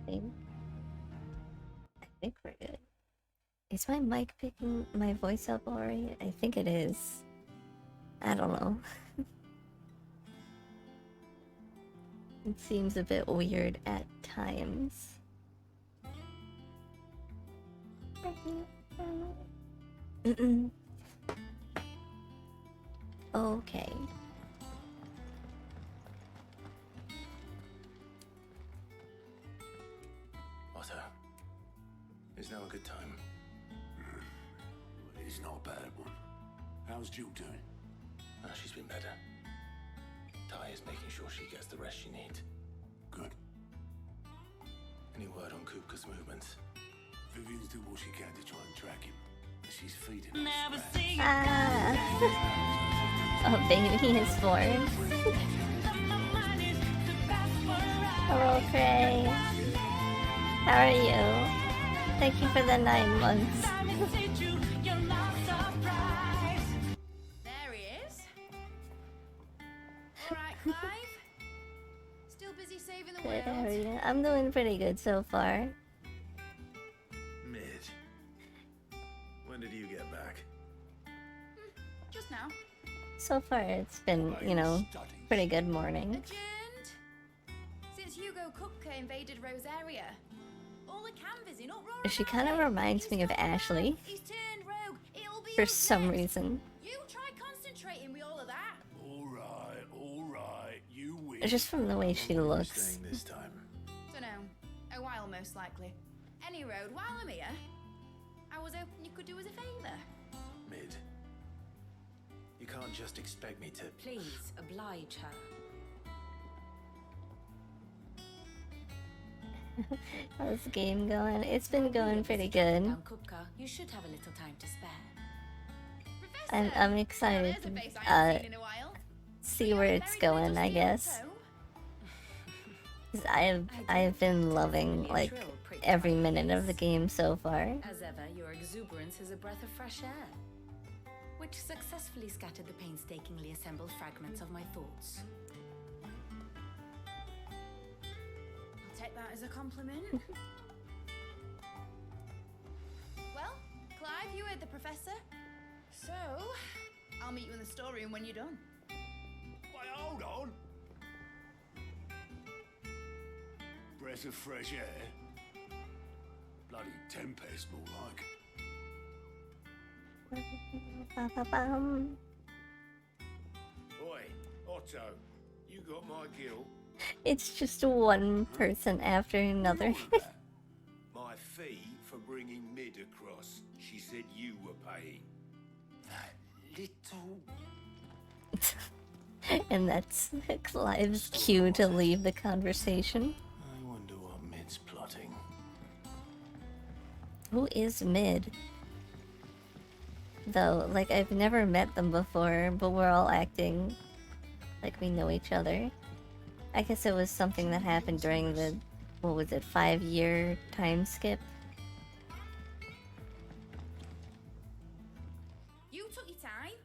think. I think we're good. Is my mic picking my voice up already? I think it is. I don't know. It seems a bit weird at times. Okay. Otto, is now a good time? It's not a bad one. How's Jill doing? Oh, she's been better. Ty is making sure she gets the rest she needs. Good. Any word on Kupka's movements? Vivian's doing what she can to try and track him. And she's feeding us. Never see Oh, baby is born. Hello, Cray. How are you? Thank you for the 9 months. There he is. Alright, Clive. Still busy saving the Good, how are world. you? I'm doing pretty good so far. Mid. When did you get back? Just now. So far, it's been, you know, pretty good morning. Legend. Since Hugo Kupka invaded Rose area, all the canvas in uproar. She about kind of it. reminds me of Ashley He's turned rogue. It'll be for us some next. reason. You try concentrating with all of that. All right, you win. Just from the way she Where are you looks. staying this time? Dunno. A while, most likely. Any road, while I'm here, I was hoping you could do us a favour. Mid. You can't just expect me to... Please oblige her. How's the game going? It's been going pretty good. Down Kupka, you should have a little time to spare. Professor, I'm excited there's a face I to haven't seen in a while. see where it's going, I guess. 'Cause I've been loving like every minute of the game so far. As ever, your exuberance is a breath of fresh air, which successfully scattered the painstakingly assembled fragments of my thoughts. I'll take that as a compliment. Well, Clive, you heard the professor. So, I'll meet you in the storeroom when you're done. Wait, hold on. Breath of fresh air. Bloody tempest, more like. Ba-ba-bum. Oi, Otto, you got my gill. It's just one person after another. My fee for bringing Mid across. She said you were paying. That little... And that's Clive's cue to leave the conversation. I wonder what Mid's plotting. Who is Mid? Though, like, I've never met them before, but we're all acting like we know each other. I guess it was something that happened during the, what was it, 5-year time skip? You took your time.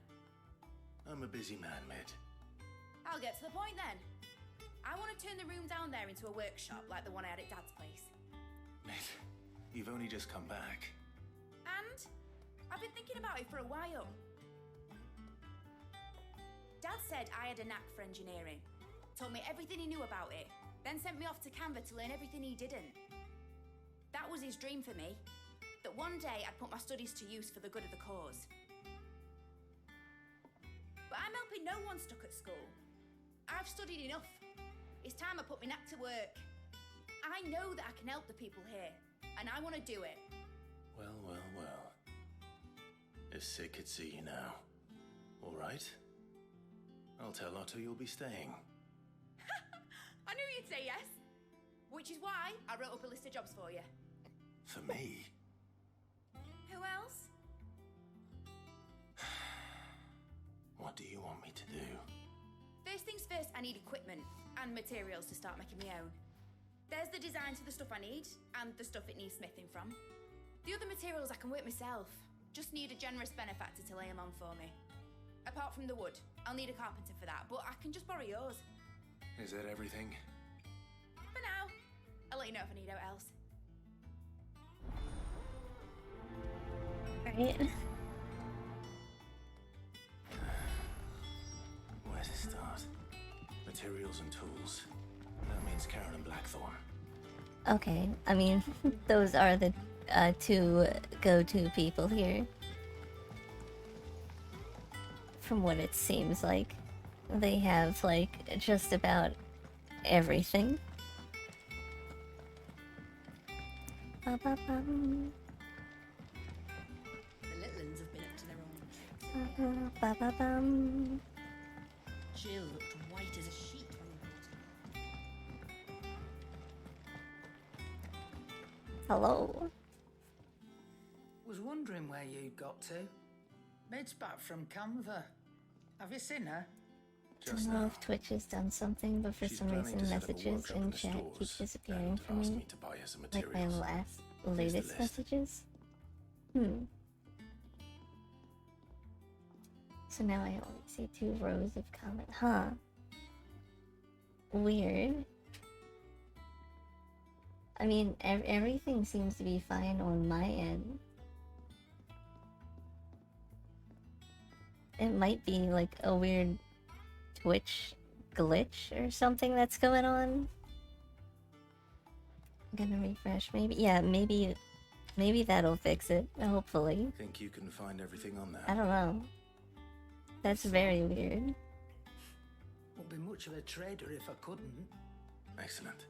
I'm a busy man, Mid. I'll get to the point then. I want to turn the room down there into a workshop like the one I had at Dad's place. Mid, you've only just come back. And I've been thinking about it for a while. Dad said I had a knack for engineering, told me everything he knew about it, then sent me off to Canva to learn everything he didn't. That was his dream for me, that one day I'd put my studies to use for the good of the cause. But I'm helping no one stuck at school. I've studied enough. It's time I put my knack to work. I know that I can help the people here, and I want to do it. Well, well, well. If Sid could see you now. All right? I'll tell Otto you'll be staying. I knew you'd say yes. Which is why I wrote up a list of jobs for you. For me? Who else? What do you want me to do? First things first, I need equipment and materials to start making my own. There's the designs for the stuff I need and the stuff it needs smithing from. The other materials I can work myself. Just need a generous benefactor to lay them on for me. Apart from the wood, I'll need a carpenter for that, but I can just borrow yours. Is that everything? For now. I'll let you know if I need out else. Right. Where to start? Materials and tools. That means Karen and Blackthorn. Okay, I mean, those are the two go-to people here. From what it seems like. They have, like, just about everything. Ba-ba-bum. The little ones have been up to their own tricks. Ba-ba-bum. Jill looked white as a sheet when we brought her. Hello. Was wondering where you got to. Mid's back from Canva. Have you seen her? I don't know if Twitch has done something, but for She's some planning reason to set up a messages workshop in the chat stores keep disappearing and from asked me. me to buy her some Like my materials. Here's the latest list. messages. So now I only see 2 rows of comment. Huh. Weird. I mean, everything seems to be fine on my end. It might be like a weird Twitch glitch or something that's going on. I'm gonna refresh. Maybe, yeah, maybe that'll fix it. Hopefully. Think you can find everything on I there? don't know. That's very weird. Wouldn't be much of a trader if I couldn't. Excellent.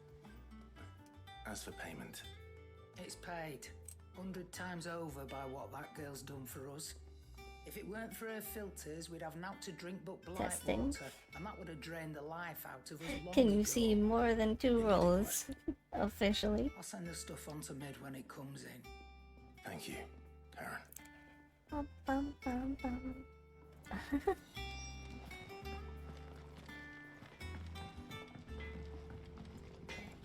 As for payment, It's paid 100 times over by what that girl's done for us. If it weren't for her filters, we'd have naught to drink but blight Testing. water, and that would have drained the life out of us long Can you ago. see more than 2 rows? Officially. I'll send the stuff on to Mid when it comes in. thank you, Karen. Bum, bum, bum, bum. I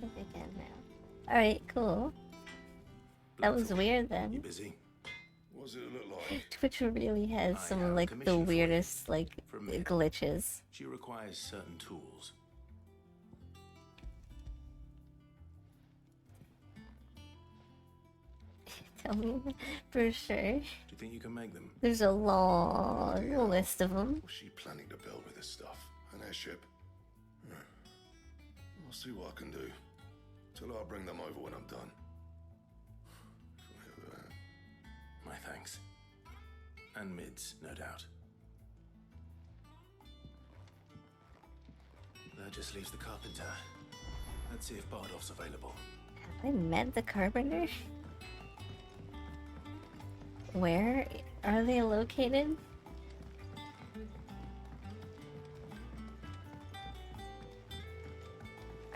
think I can now. Alright, cool. That was weird You then. busy? What's it look like? Twitch really has I some have of a like the commission for you. weirdest like From me. glitches. She requires certain tools. Tell me for sure. Do you think you can make them? There's a long Bloody hell. list of them. What's she planning to build with this stuff? An airship? I'll see what I can do. Tell her I'll bring them over when I'm done. My thanks. And Mid's, no doubt. That just leaves the carpenter. Let's see if Bardolph's available. Have I met the carpenter? Where are they located?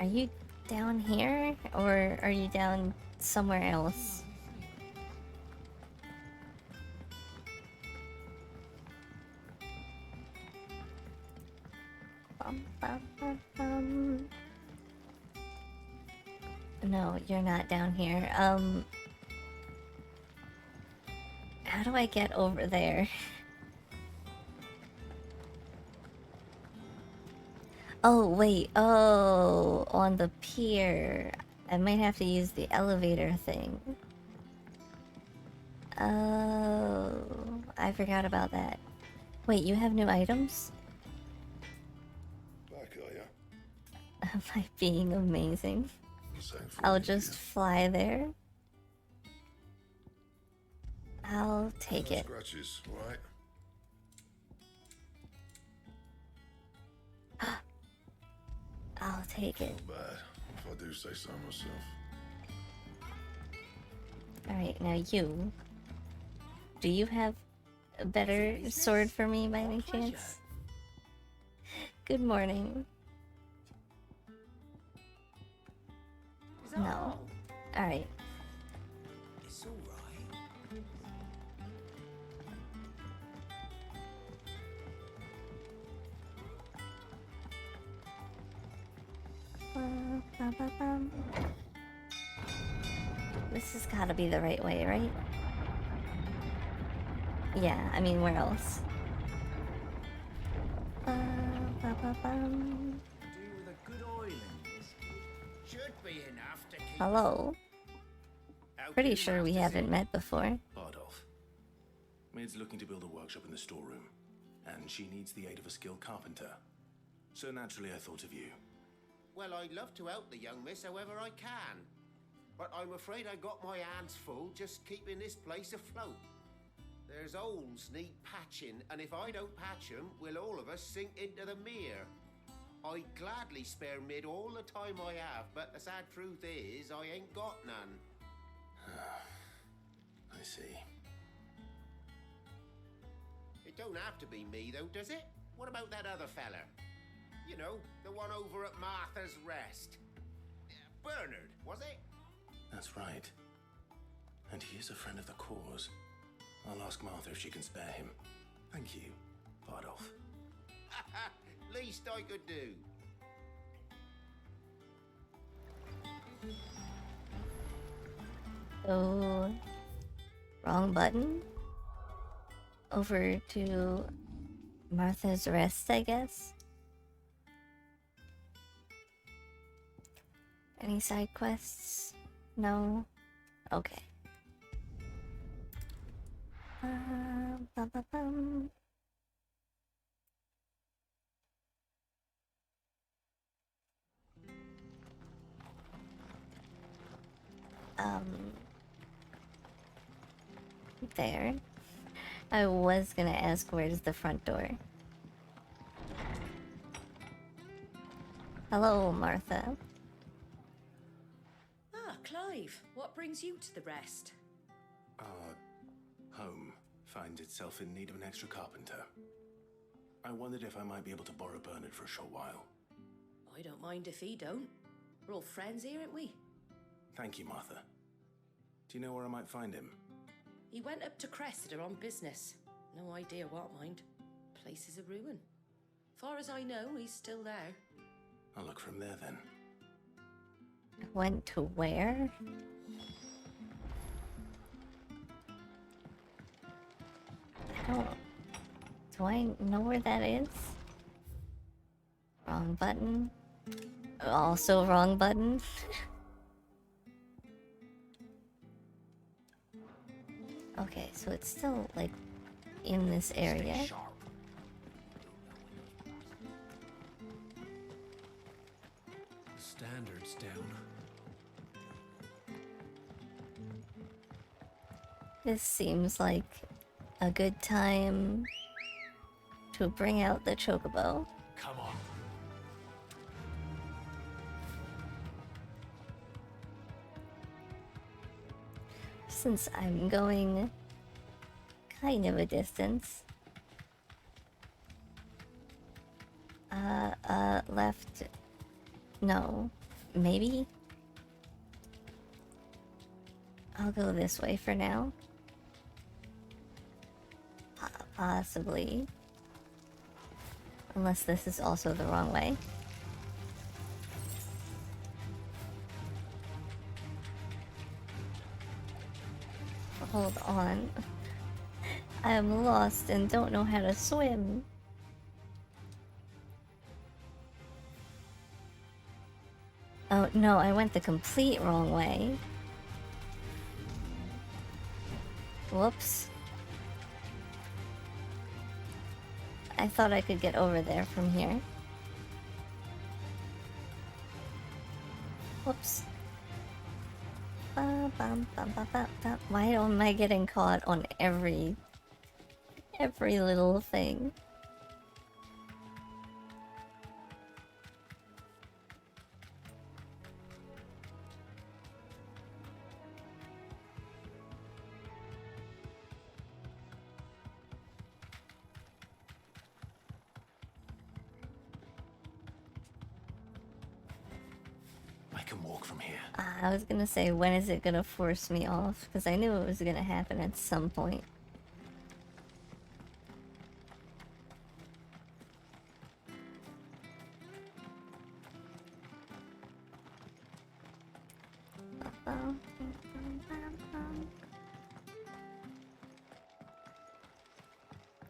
Are you down here or are you down somewhere else? Bum, bum, bum, bum. No, you're not down here. How do I get over there? Oh, wait. Oh, on the pier. I might have to use the elevator thing. Oh, I forgot about that. Wait, you have new items? Back, are ya? Am I being amazing? Saying for I'll you, just yeah. fly there. I'll take No it. scratches, right? I'll take it. Not bad, if I do say so myself. Alright, now you. Do you have a better sword for me by any pleasure. chance? Good morning. Is that No. all? Alright. It's all right. This has gotta be the right way, right? Yeah, I mean, where else? Do with a good oil in this. Should be enough to keep Hello. How Pretty do, sure we Master haven't Sig? met before. Bardolph. Mid's looking to build a workshop in the storeroom, and she needs the aid of a skilled carpenter. So naturally I thought of you. Well, I'd love to help the young miss however I can. But I'm afraid I got my hands full just keeping this place afloat. There's holes need patching, and if I don't patch 'em, we'll all of us sink into the mere. I'd gladly spare Mid all the time I have, but the sad truth is I ain't got none. I see. It don't have to be me, though, does it? What about that other fella? You know, the one over at Martha's Rest. Bernard, was it? That's right. And he is a friend of the cause. I'll ask Martha if she can spare him. Thank you, Bardolph. Least I could do. So, wrong button. Over to Martha's Rest, I guess. Any side quests? No? Okay. Bum, bum, bum. There. I was gonna ask where's the front door. Hello, Martha. Ah, Clive, what brings you to the Rest? Our home finds itself in need of an extra carpenter. I wondered if I might be able to borrow Bernard for a short while. I don't mind if he don't. We're all friends here, aren't we? Thank you, Martha. Do you know where I might find him? He went up to Cressida on business. No idea what, mind. Place is a ruin. Far as I know, he's still there. I'll look from there then. Went to where? I don't... Do I know where that is? Wrong button. Also wrong button. Okay, so it's still, like, in this area. Standards down. This seems like a good time to bring out the chocobo. Come on. Since I'm going kind of a distance. Left. No. Maybe? I'll go this way for now. Possibly. Unless this is also the wrong way. Hold on. I am lost and don't know how to swim. Oh no, I went the complete wrong way. Whoops. I thought I could get over there from here. Whoops. Why am I getting caught on every little thing? I can walk from here. I was gonna say, when is it gonna force me off? Because I knew it was gonna happen at some point.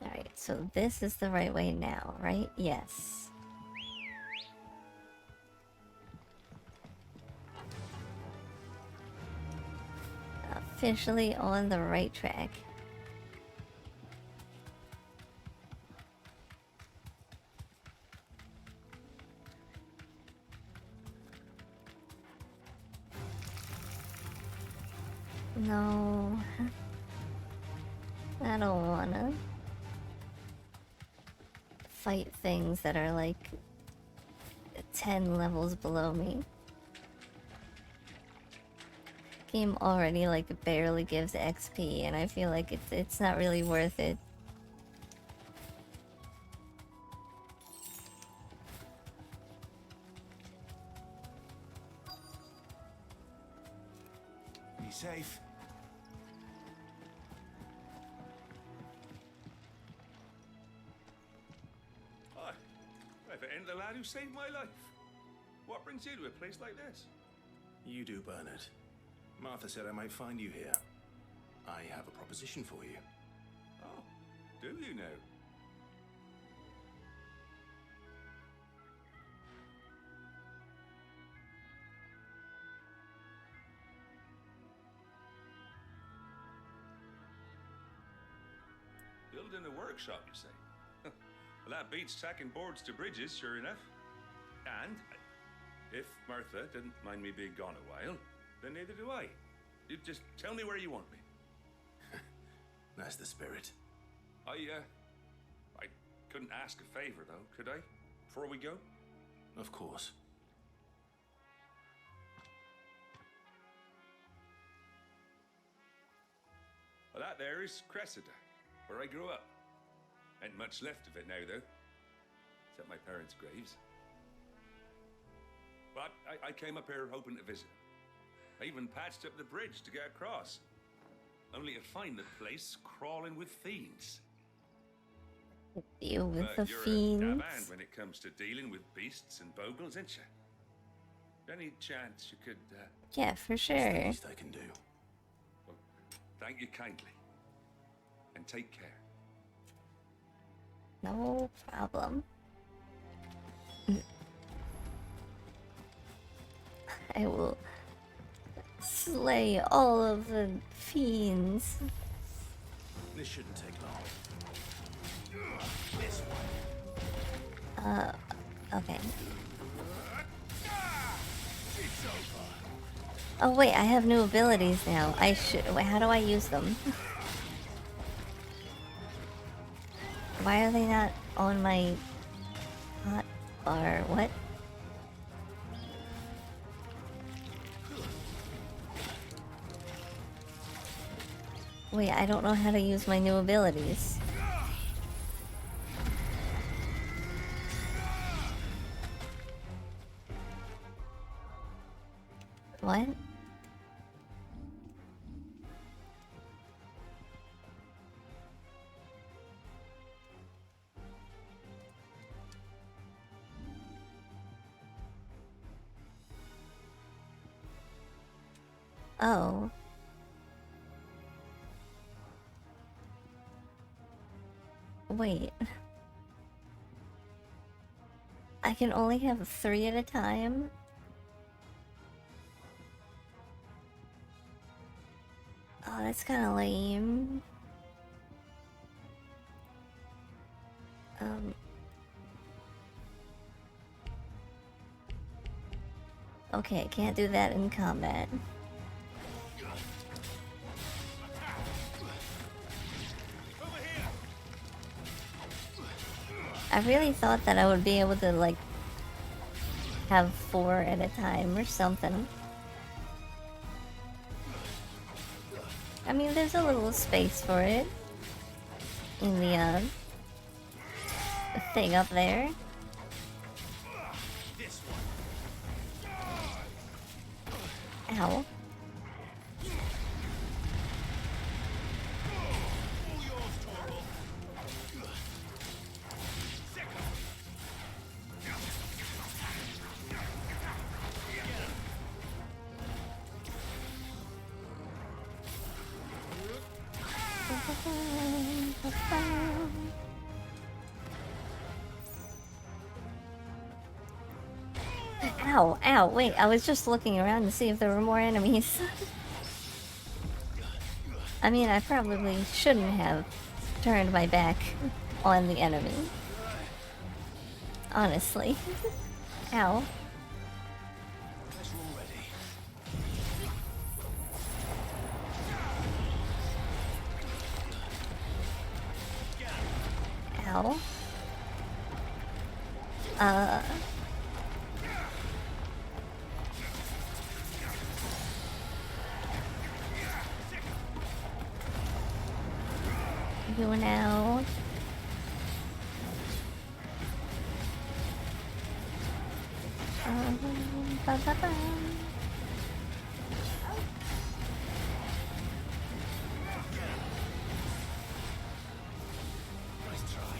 Alright, so this is the right way now, right? Yes. Officially on the right track. No. I don't wanna fight things that are like 10 levels below me. Game already like barely gives XP, and I feel like it's not really worth it. Be safe. Hi. If it ain't the lad who saved my life. What brings you to a place like this? You do, Bernard. Martha said I might find you here. I have a proposition for you. Oh, do you now? Building a workshop, you say? Well, that beats tacking boards to bridges, sure enough. And if Martha didn't mind me being gone a while, then neither do I. You just tell me where you want me. That's the spirit. I couldn't ask a favor, though, could I? Before we go? Of course. Well, that there is Cressida, where I grew up. Ain't much left of it now, though. Except my parents' graves. But I came up here hoping to visit. I even patched up the bridge to get across. Only to find the place crawling with fiends. Deal with the You're a fiends. dab hand when it comes to dealing with beasts and bogles, ain't you? Any chance you could, Yeah, for It's the sure. least I can do. Well, thank you kindly. And take care. No problem. I will slay all of the fiends. This shouldn't take long. Okay. Oh wait, I have new abilities now. I should. Wait, how do I use them? Why are they not on my hot bar? What? Wait, I don't know how to use my new abilities. What? Oh. Wait. I can only have 3 at a time? Oh, that's kind of lame. Okay, can't do that in combat. I really thought that I would be able to, like, have 4 at a time or something. I mean, there's a little space for it in the thing up there. Ow. Ow, ow, wait, I was just looking around to see if there were more enemies. I mean, I probably shouldn't have turned my back on the enemy. Honestly. Ow. Guess we're all ready. Ow. You now. Ba -ba -ba. Nice try.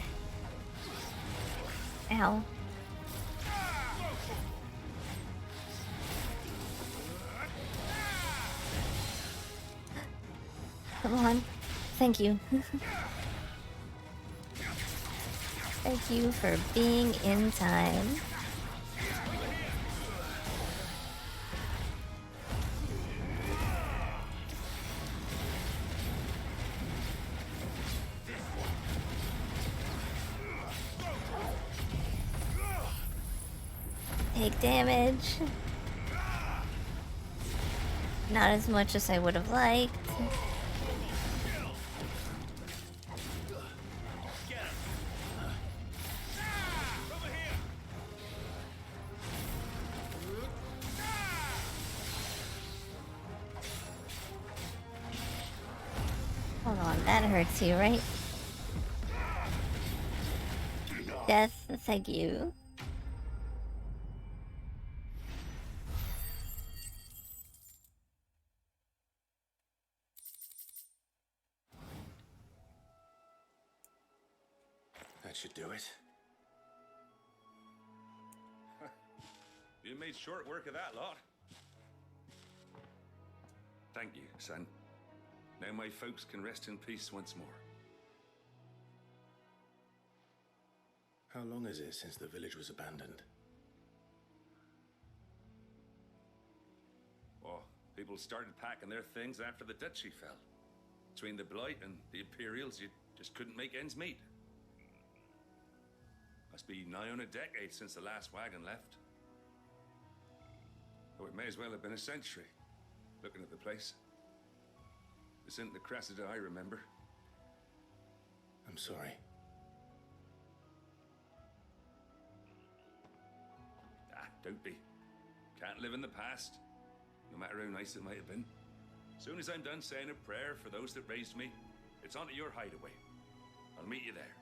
Ow. Come on. Thank you. Thank you for being in time. Take damage. Not as much as I would have liked. Hold on, that hurts you, right? Death, thank you. That should do it. You made short work of that lot. Thank you, son. Now my folks can rest in peace once more. How long is it since the village was abandoned? Oh, people started packing their things after the duchy fell. Between the Blight and the Imperials, you just couldn't make ends meet. Must be nigh on a decade since the last wagon left. Oh, it may as well have been a century, looking at the place. This isn't the Cressida I remember. I'm sorry. Ah, don't be. Can't live in the past, no matter how nice it might have been. Soon as I'm done saying a prayer for those that raised me, it's on to your hideaway. I'll meet you there.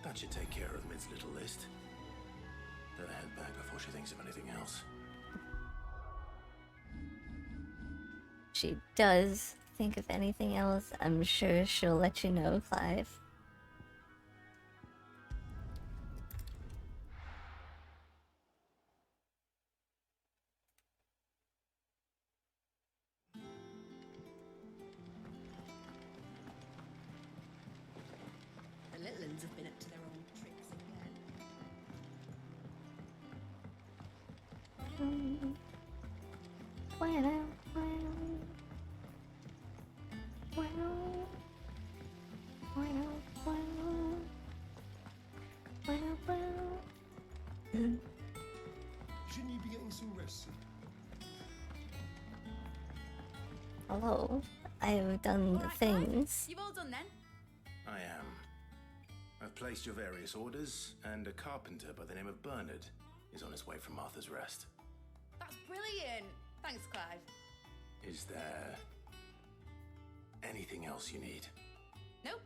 That should take care of Mid's little list. Better head back before she thinks of anything else. She does think of anything else, I'm sure she'll let you know, Clive. The little uns have been up to their old tricks again. Bueno, Shouldn't you be getting some rest? hello. I've done the Alright, things. You've all done then? I am. I've placed your various orders, and a carpenter by the name of Bernard is on his way from Arthur's Rest. That's brilliant. Thanks, Clive. Is there anything else you need? Nope.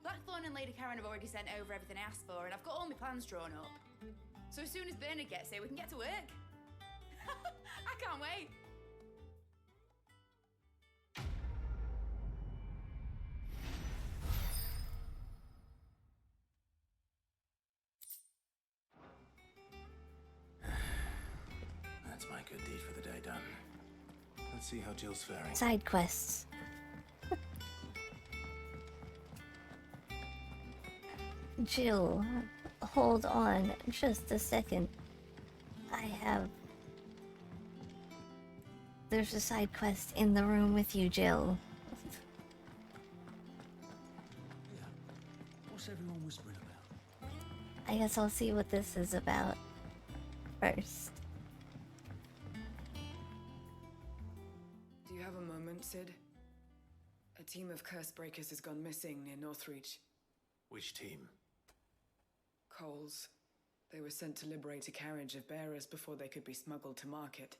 Blackthorn and Lady Karen have already sent over everything I asked for, and I've got all my plans drawn up. So as soon as Bernard gets here, we can get to work. I can't wait. That's my good deed for the day done. Let's see how Jill's faring. Side quests. Jill, hold on just a second. There's a side quest in the room with you, Jill. Yeah. What's everyone whispering about? I guess I'll see what this is about first. Do you have a moment, Sid? A team of curse breakers has gone missing near Northreach. Which team? Coles. They were sent to liberate a carriage of bearers before they could be smuggled to market.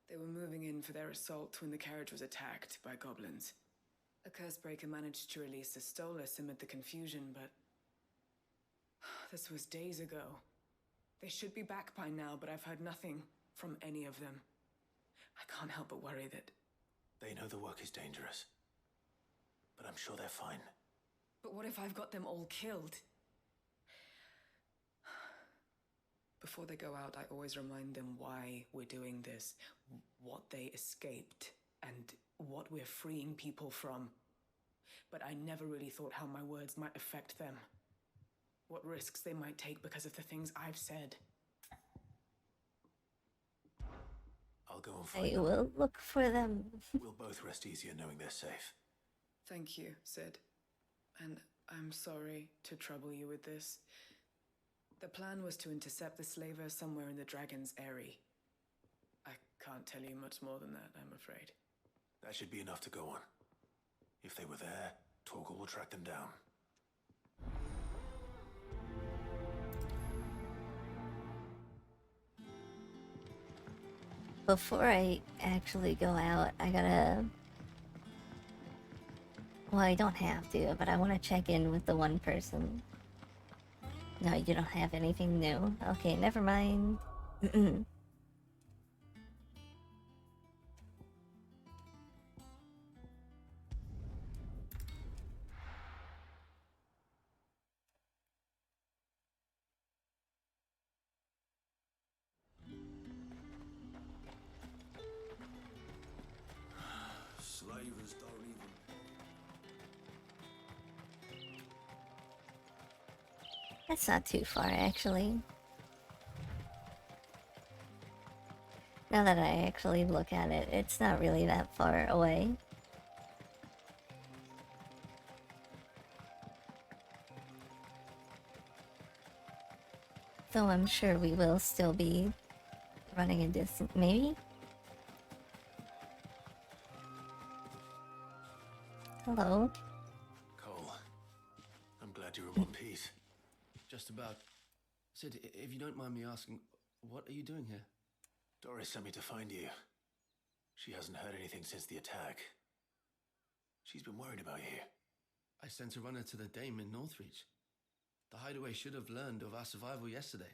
They were moving in for their assault when the carriage was attacked by goblins. A curse breaker managed to release a Stolas amid the confusion, but this was days ago. They should be back by now, but I've heard nothing from any of them. I can't help but worry that... They know the work is dangerous, but I'm sure they're fine. But what if I've got them all killed? Before they go out, I always remind them why we're doing this, what they escaped, and what we're freeing people from. But I never really thought how my words might affect them. What risks they might take because of the things I've said. I'll go and find I them. will look for them. We'll both rest easier knowing they're safe. Thank you, Sid. And I'm sorry to trouble you with this. The plan was to intercept the slaver somewhere in the Dragon's Eyrie. I can't tell you much more than that, I'm afraid. That should be enough to go on. If they were there, Torgal will track them down. Before I actually go out, I gotta... Well, I don't have to, but I want to check in with the one person. No, you don't have anything new. Okay, never mind. Slavers don't even... That's not too far, actually. Now that I actually look at it, it's not really that far away. Though I'm sure we will still be running a distance, maybe? Hello? Cole, I'm glad you're in one piece. Just about. Sid, if you don't mind me asking, what are you doing here? Doris sent me to find you. She hasn't heard anything since the attack. She's been worried about you. I sent a runner to the Dame in Northreach. The hideaway should have learned of our survival yesterday.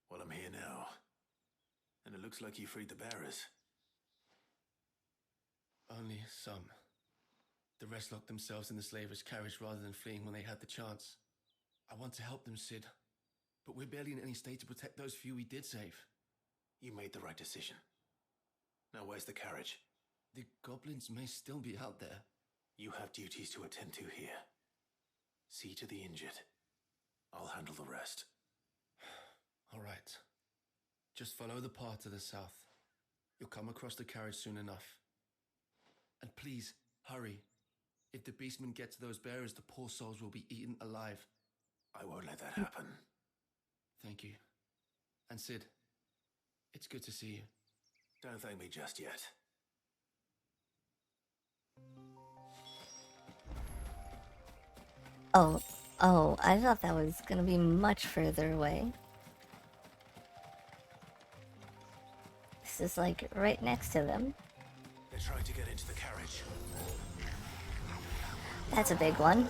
Well, I'm here now. And it looks like you freed the bearers. Only some. The rest locked themselves in the slaver's carriage rather than fleeing when they had the chance. I want to help them, Sid. But we're barely in any state to protect those few we did save. You made the right decision. Now where's the carriage? The goblins may still be out there. You have duties to attend to here. See to the injured. I'll handle the rest. All right. Just follow the path to the south. You'll come across the carriage soon enough. And please, hurry. If the beastmen get to those bearers, the poor souls will be eaten alive. I won't let that happen. Thank you. And Sid, it's good to see you. Don't thank me just yet. Oh, I thought that was gonna be much further away. This is like right next to them. They're trying to get into the carriage. That's a big one.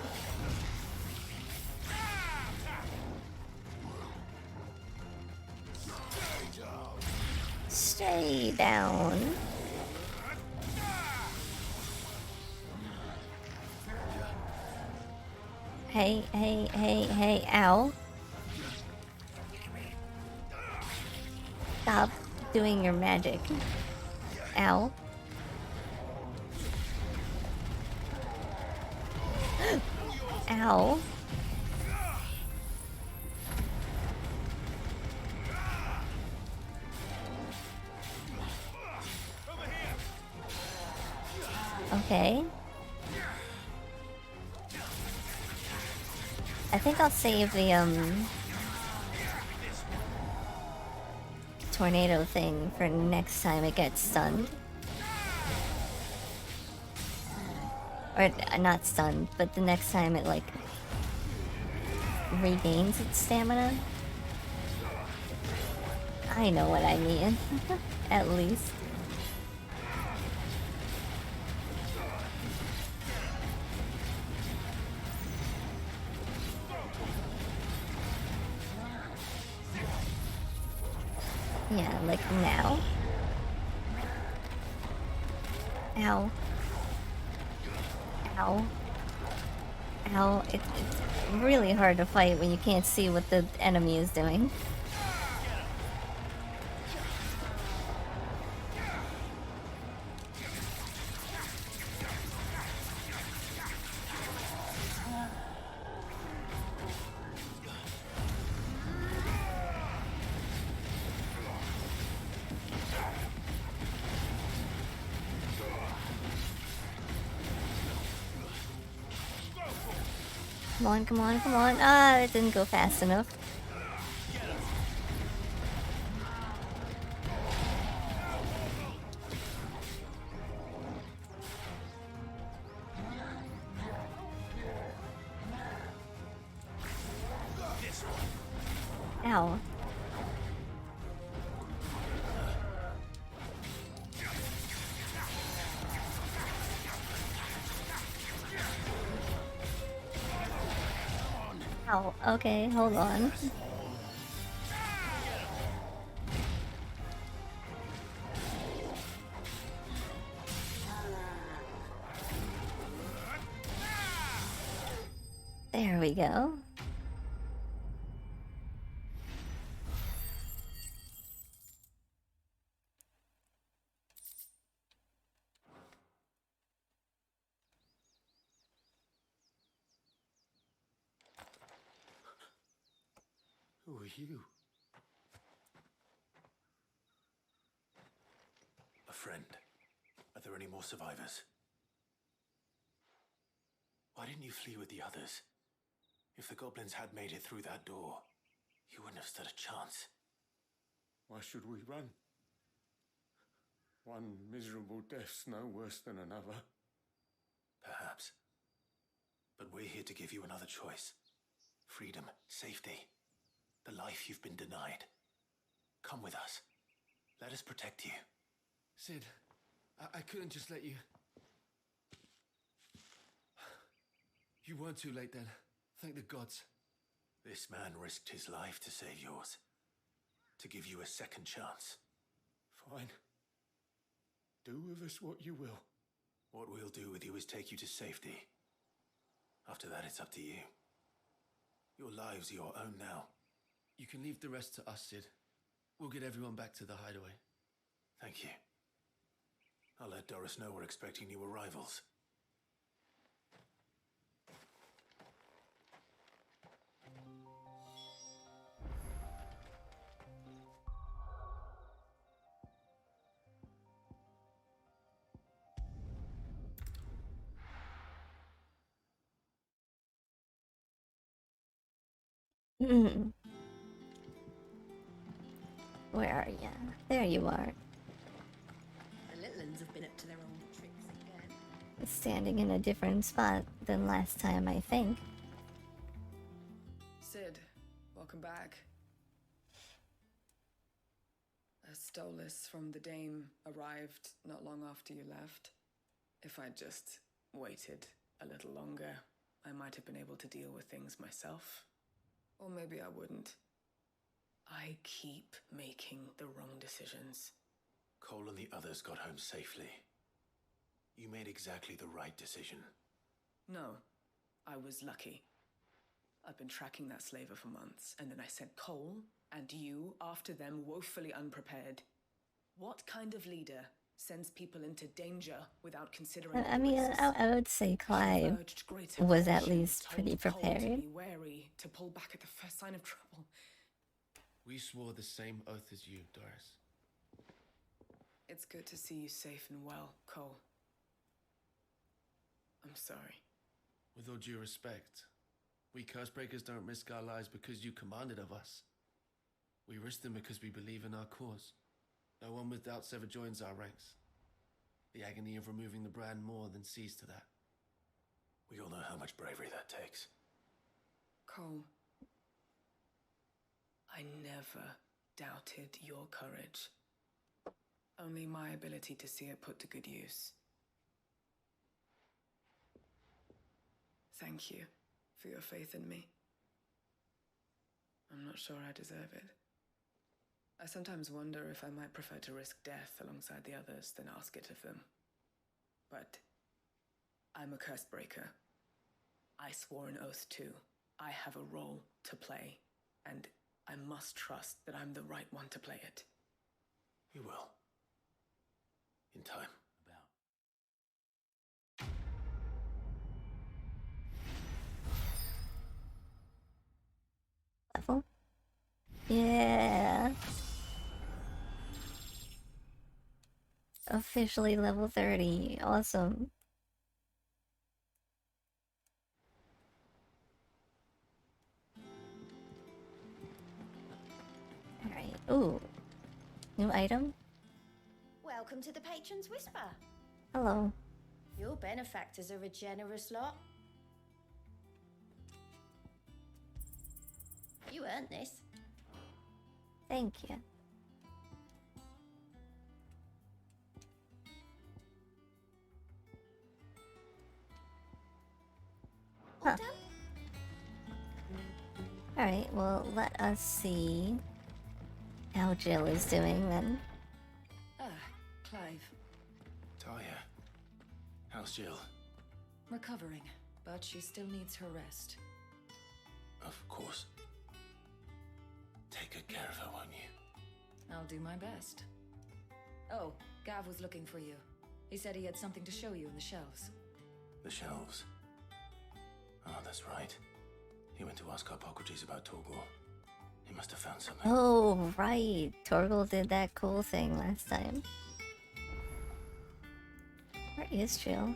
Stay down. Hey, ow. Stop doing your magic. Ow. Ow. Okay. I think I'll save the tornado thing for next time it gets stunned. Or not stunned, but the next time it like regains its stamina. I know what I mean. At least. Yeah, like now. Ow. Ow. Ow. It's really hard to fight when you can't see what the enemy is doing. Come on, come on, come on. Ah, it didn't go fast enough. Ow. Ow. Okay, hold on. There we go. Who are you? A friend. Are there any more survivors? Why didn't you flee with the others? If the goblins had made it through that door, you wouldn't have stood a chance. Why should we run? One miserable death's no worse than another. Perhaps. But we're here to give you another choice. Freedom, safety, the life you've been denied. Come with us. Let us protect you. Sid, I couldn't just let you... You weren't too late then. Thank the gods. This man risked his life to save yours. To give you a second chance. Fine. Do with us what you will. What we'll do with you is take you to safety. After that, it's up to you. Your lives are your own now. You can leave the rest to us, Sid. We'll get everyone back to the hideaway. Thank you. I'll let Doris know we're expecting new arrivals. Where are ya? There you are. The little uns have been up to their own tricks again. Standing in a different spot than last time, I think. Sid, welcome back. A Stolas from the Dame arrived not long after you left. If I'd just waited a little longer, I might have been able to deal with things myself. Or maybe I wouldn't. I keep making the wrong decisions. Cole and the others got home safely. You made exactly the right decision. No, I was lucky. I've been tracking that slaver for months, and then I sent Cole and you after them woefully unprepared. What kind of leader sends people into danger without considering I mean, I would say Clive was at least pretty prepared. To be wary, to pull back at the first sign of trouble. We swore the same oath as you, Doris. It's good to see you safe and well, Cole. I'm sorry. With all due respect, we Cursebreakers don't risk our lives because you commanded of us. We risk them because we believe in our cause. No one with doubts ever joins our ranks. The agony of removing the brand more than sees to that. We all know how much bravery that takes. Cole, I never doubted your courage. Only my ability to see it put to good use. Thank you for your faith in me. I'm not sure I deserve it. I sometimes wonder if I might prefer to risk death alongside the others than ask it of them. But I'm a curse breaker. I swore an oath too. I have a role to play, and I must trust that I'm the right one to play it. You will. In time. Level? Yeah. Officially level 30. Awesome. Alright. Ooh. New item? Welcome to the Patron's Whisper. Hello. Your benefactors are a generous lot. You earned this. Thank you. Huh. Alright, well, let us see how Jill is doing then. Ah, Clive. Talia. How's Jill? Recovering, but she still needs her rest. Of course. Take good care of her, won't you? I'll do my best. Oh, Gav was looking for you. He said he had something to show you in the shelves. The shelves. Oh, that's right. He went to ask Hippocrates about Torgor. He must have found something. Oh, right. Torgal did that cool thing last time. Where is Jill?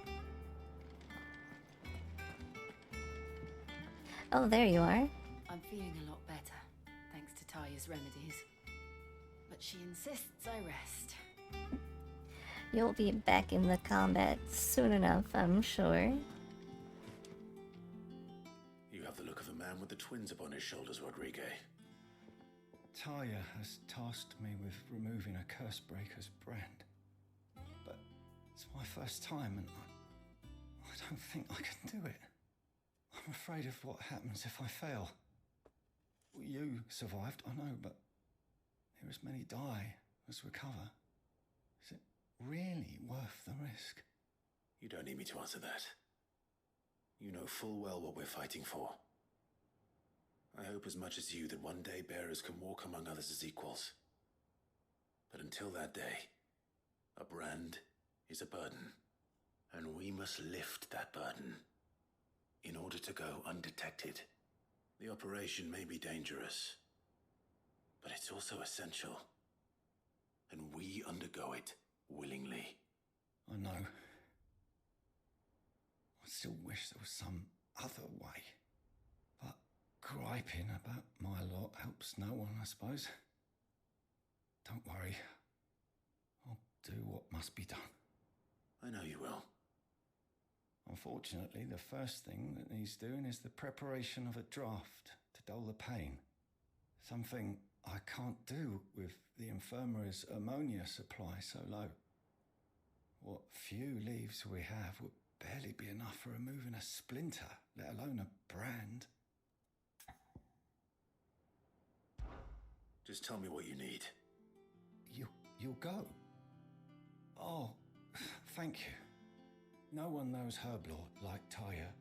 Oh, there you are. I'm feeling a lot better, thanks to Taya's remedies. But she insists I rest. You'll be back in the combat soon enough, I'm sure. You have the look of a man with the twins upon his shoulders, Rodrigue. Taya has tasked me with removing a Cursebreaker's brand. But it's my first time and I don't think I can do it. I'm afraid of what happens if I fail. You survived, I know, but there as many die as recover. Is it really worth the risk? You don't need me to answer that. You know full well what we're fighting for. I hope as much as you that one day bearers can walk among others as equals. But until that day, a brand is a burden, and we must lift that burden in order to go undetected. The operation may be dangerous, but it's also essential, and we undergo it willingly. I know. I still wish there was some other way. But griping about my lot helps no one, I suppose. Don't worry. I'll do what must be done. I know you will. Unfortunately, the first thing that needs doing is the preparation of a draft to dull the pain. Something I can't do with the infirmary's ammonia supply so low. What few leaves we have would barely be enough for removing a splinter, let alone a brand. Just tell me what you need. You'll go? Oh, thank you. No one knows Herblore like Taya,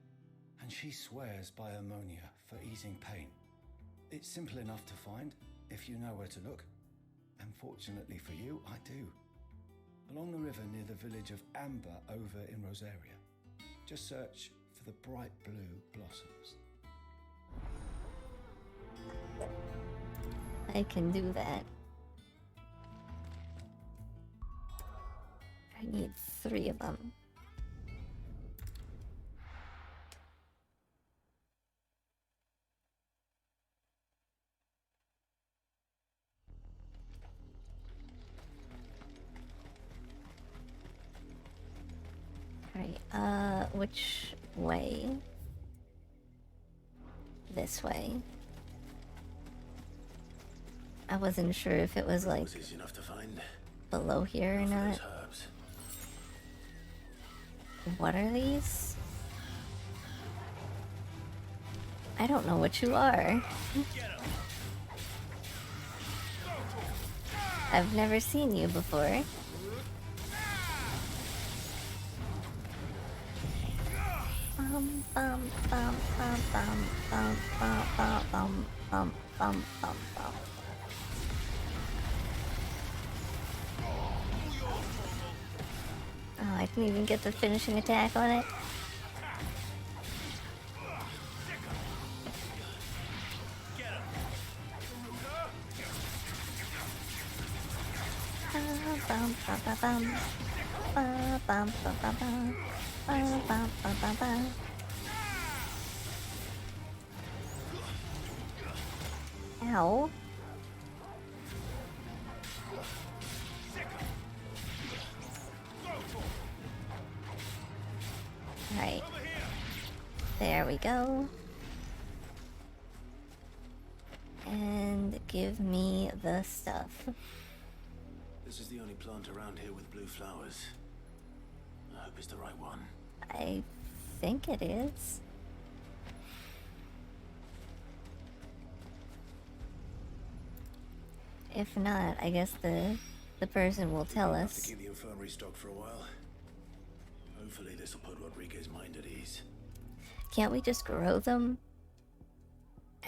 and she swears by ammonia for easing pain. It's simple enough to find, if you know where to look. And fortunately for you, I do. Along the river near the village of Amber over in Rosaria. Just search for the bright blue blossoms. I can do that. I need 3 of them. Which way? This way. I wasn't sure if it was like easy enough to find. Below here or not. What are these? I don't know what you are. I've never seen you before. Bum bum bum bum bum bum bum bum bum bum bum bum. Oh, I didn't even get the finishing attack on it. Bum bum bum bum bum bum bum bum bum bum bum bum bum. Ow. Alright. There we go. And give me the stuff. This is the only plant around here with blue flowers. I hope it's the right one. I think it is. If not, I guess the person will tell We'll have us. to keep the infirmary stocked for a while. Hopefully this will put Rodriguez's mind at ease. Can't we just grow them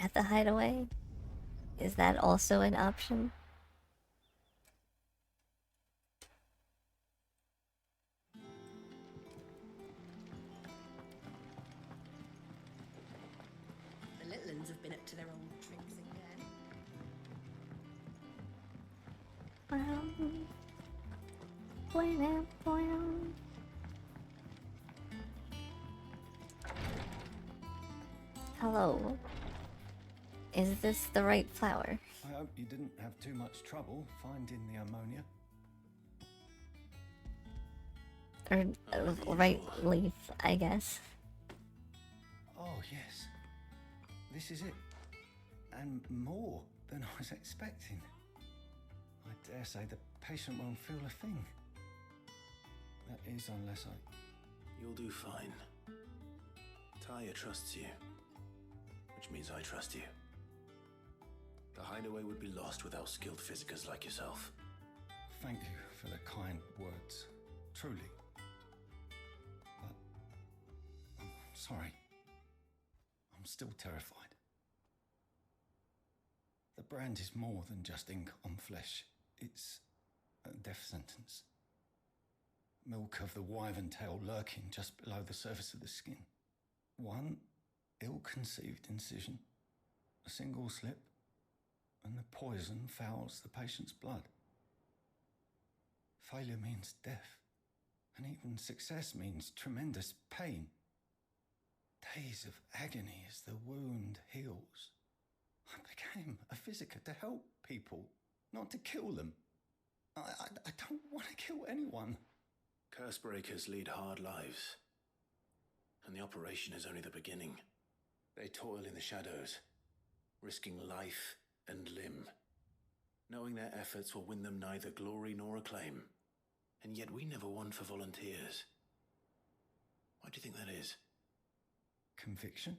at the hideaway? Is that also an option? The little ones have been up to their old tricks again. Hello. Is this the right flower? I hope you didn't have too much trouble finding the ammonia. Or right leaf, I guess. Oh, yes. This is it. And more than I was expecting. I dare say the patient won't feel a thing. That is, unless I... You'll do fine. Taya trusts you. Which means I trust you. The hideaway would be lost without skilled physicers like yourself. Thank you for the kind words. Truly. But... I'm sorry. I'm still terrified. The brand is more than just ink on flesh. It's a death sentence. Milk of the wyvern tail lurking just below the surface of the skin. One ill-conceived incision, a single slip, and the poison fouls the patient's blood. Failure means death, and even success means tremendous pain. Days of agony as the wound heals. I became a physiker to help people, not to kill them. I don't want to kill anyone. Curse breakers lead hard lives. And the operation is only the beginning. They toil in the shadows, risking life and limb, knowing their efforts will win them neither glory nor acclaim. And yet we never won for volunteers. Why do you think that is? Conviction?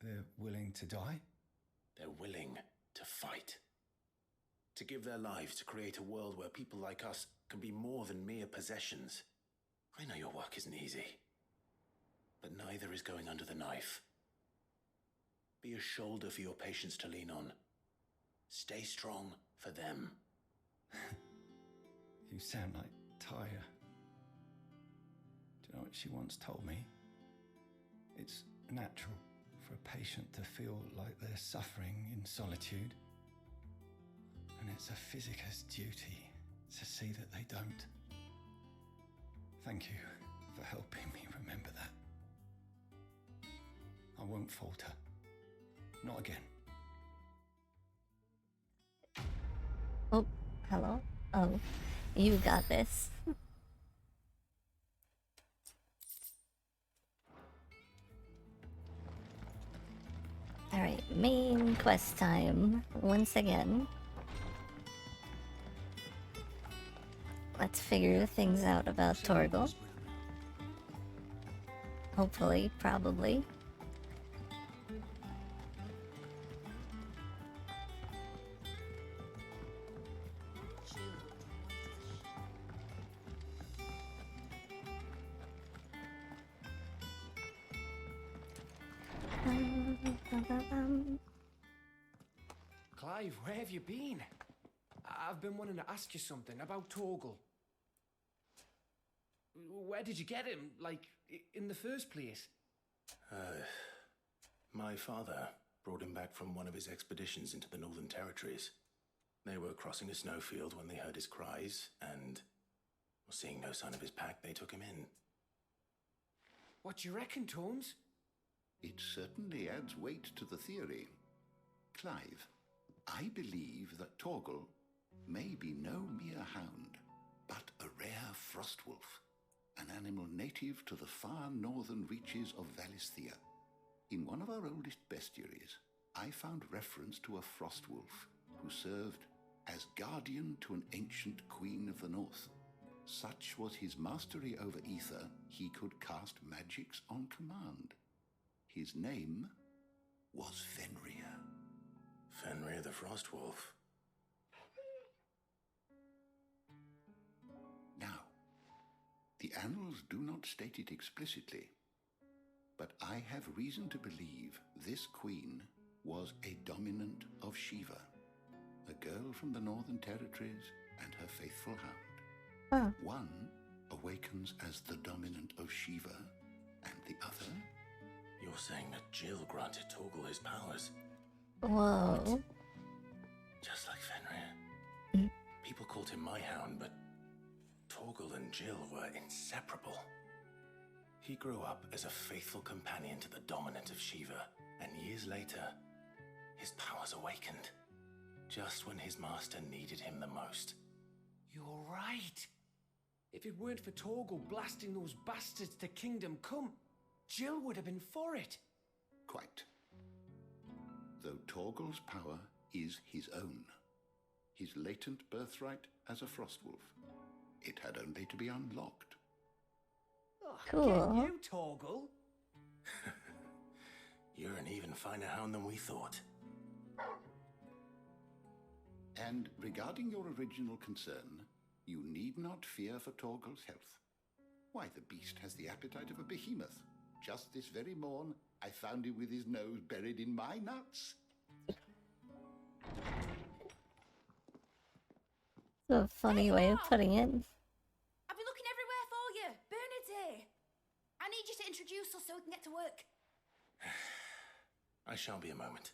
They're willing to die? They're willing to fight. To give their lives to create a world where people like us can be more than mere possessions. I know your work isn't easy. But neither is going under the knife. Be a shoulder for your patients to lean on. Stay strong for them. You sound like Taya. Do you know what she once told me? It's natural for a patient to feel like they're suffering in solitude. And it's a physicist's duty to see that they don't. Thank you for helping me remember that. I won't falter. Not again. Oh, hello? Oh, you got this. Alright, main quest time. Once again. Let's figure things out about Torgal. Hopefully, probably. Clive, where have you been? I've been wanting to ask you something about Torgal. Where did you get him, like, in the first place? My father brought him back from one of his expeditions into the Northern Territories. They were crossing a snowfield when they heard his cries, and seeing no sign of his pack, they took him in. What do you reckon, Tomes? It certainly adds weight to the theory. Clive, I believe that Torgal may be no mere hound, but a rare frostwolf, an animal native to the far northern reaches of Valisthea. In one of our oldest bestiaries, I found reference to a frostwolf who served as guardian to an ancient queen of the north. Such was his mastery over ether, he could cast magics on command. His name was Fenrir. Fenrir the Frostwolf. Now, the annals do not state it explicitly, but I have reason to believe this queen was a dominant of Shiva, a girl from the Northern Territories and her faithful hound. One awakens as the dominant of Shiva, and the other... You're saying that Jill granted Torgal his powers? Whoa. What? Just like Fenrir. People called him my hound, but Torgal and Jill were inseparable. He grew up as a faithful companion to the dominant of Shiva, and years later, his powers awakened, just when his master needed him the most. You're right. If it weren't for Torgal blasting those bastards to Kingdom Come, Jill would have been for it. Quite. Though Torgal's power is his own, his latent birthright as a frostwolf, it had only to be unlocked. Oh, cool. Get you, Torgal. You're an even finer hound than we thought. And regarding your original concern, you need not fear for Torgal's health. Why, the beast has the appetite of a behemoth. Just this very morn, I found him with his nose buried in my nuts. It's a funny way of putting it. I've been looking everywhere for you. Bernard's here. I need you to introduce us so we can get to work. I shall be a moment.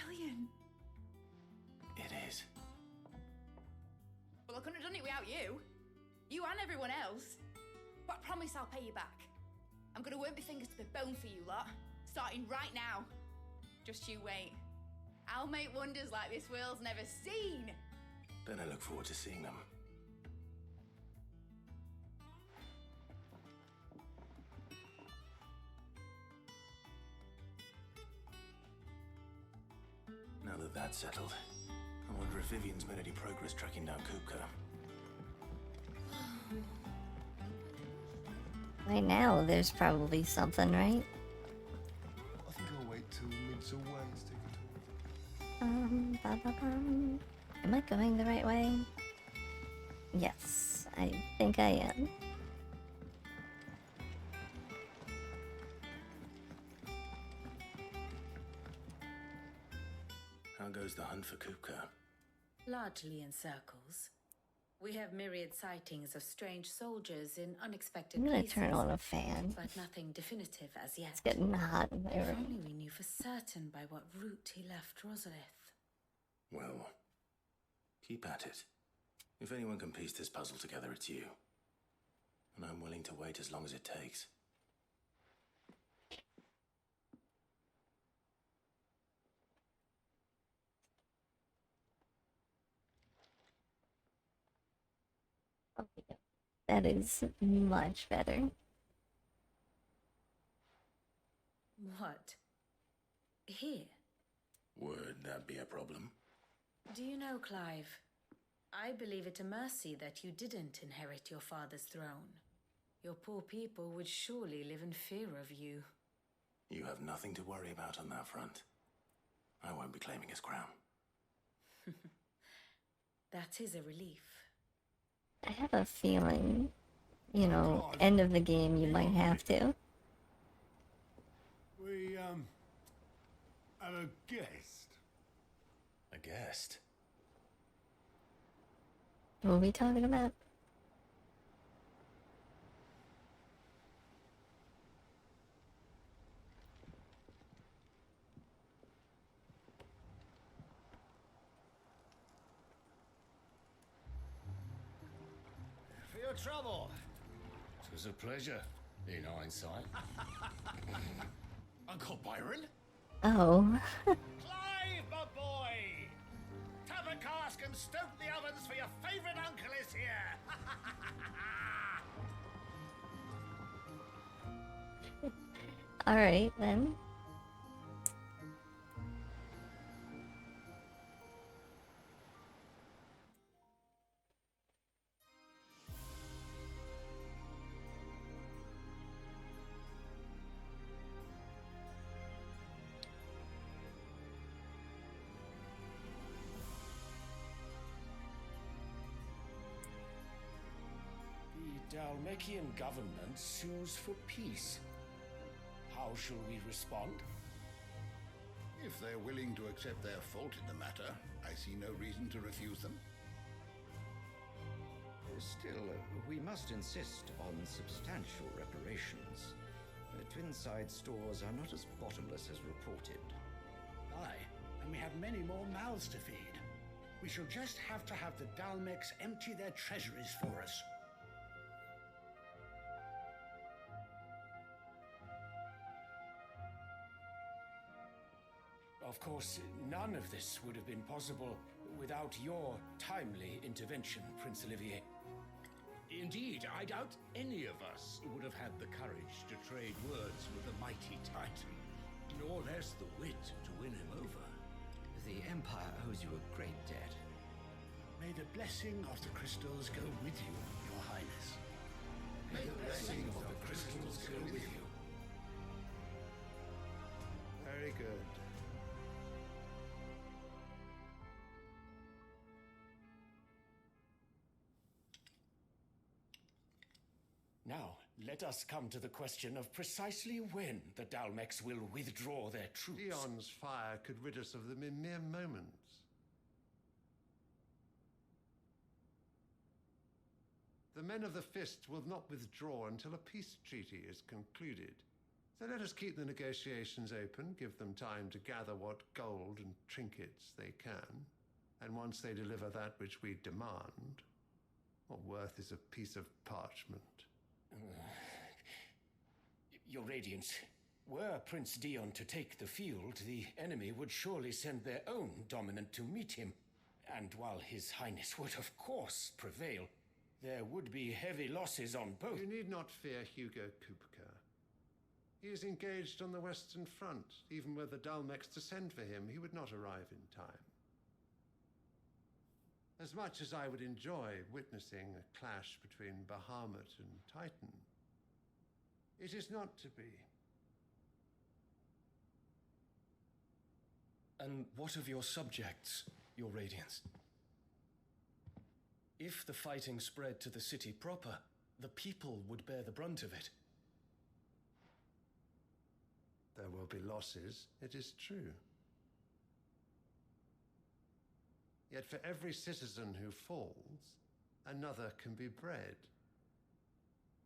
Brilliant. It is. Well, I couldn't have done it without you. You and everyone else. But I promise I'll pay you back. I'm gonna work my fingers to the bone for you lot, starting right now. Just you wait. I'll make wonders like this world's never seen. Then I look forward to seeing them. Now that that's settled, I wonder if Vivian's made any progress tracking down Kupka. By now, there's probably something, right? I think I'll wait till mid's away and take a Ba-ba-bum. Am I going the right way? Yes, I think I am. How goes the hunt for Kupka? Largely in circles. We have myriad sightings of strange soldiers in unexpected I'm gonna places. turn on a fan. But nothing definitive as yet. It's getting hot in If there. only we knew for certain by what route he left Rosalith. Well, keep at it. If anyone can piece this puzzle together, it's you. And I'm willing to wait as long as it takes. That is much better. What? Here? Would that be a problem? Do you know, Clive? I believe it a mercy that you didn't inherit your father's throne. Your poor people would surely live in fear of you. You have nothing to worry about on that front. I won't be claiming his crown. That is a relief. I have a feeling, you know, end of the game you might have to. We, have a guest. A guest? What are we talking about? For your trouble. It was a pleasure, in hindsight. Uncle Byron? Oh. Clive, my boy! Tap a cask and stoke the ovens for your favorite uncle is here! Alright, then. The Dalmekian government sues for peace. How shall we respond? If they're willing to accept their fault in the matter, I see no reason to refuse them. Still, we must insist on substantial reparations. Twinside stores are not as bottomless as reported. Aye, and we have many more mouths to feed. We shall just have to have the Dalmeks empty their treasuries for us. Of course, none of this would have been possible without your timely intervention, Prince Olivier. Indeed, I doubt any of us would have had the courage to trade words with the mighty Titan, nor less the wit to win him over. The Empire owes you a great debt. May the blessing of the crystals go with you, Your Highness. May the blessing of the crystals go with you. Very good. Now, let us come to the question of precisely when the Dalmeks will withdraw their troops. Dion's fire could rid us of them in mere moments. The men of the Fist will not withdraw until a peace treaty is concluded. So let us keep the negotiations open, give them time to gather what gold and trinkets they can. And once they deliver that which we demand, what worth is a piece of parchment? Your Radiance, were Prince Dion to take the field, the enemy would surely send their own dominant to meet him. And while His Highness would of course prevail, there would be heavy losses on both. You need not fear Hugo Kupka. He is engaged on the Western Front. Even were the Dalmeks to send for him, he would not arrive in time. As much as I would enjoy witnessing a clash between Bahamut and Titan, it is not to be. And what of your subjects, Your Radiance? If the fighting spread to the city proper, the people would bear the brunt of it. There will be losses, it is true. Yet for every citizen who falls, another can be bred.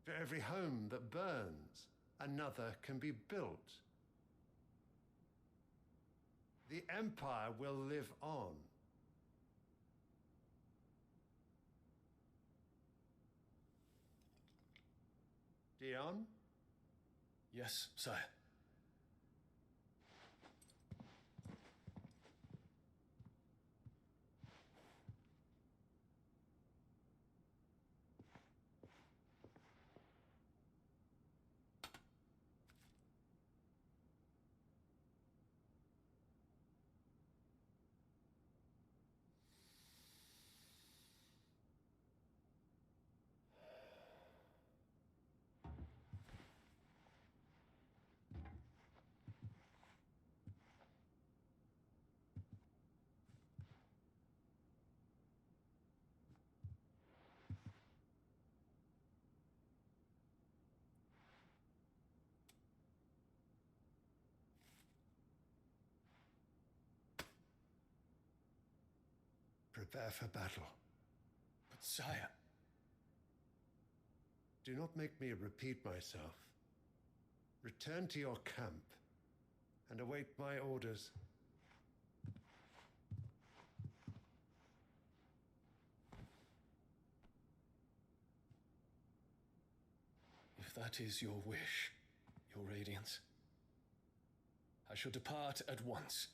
For every home that burns, another can be built. The Empire will live on. Dion? Yes, sire. Prepare for battle. But sire... Do not make me repeat myself. Return to your camp and await my orders. If that is your wish, your Radiance, I shall depart at once.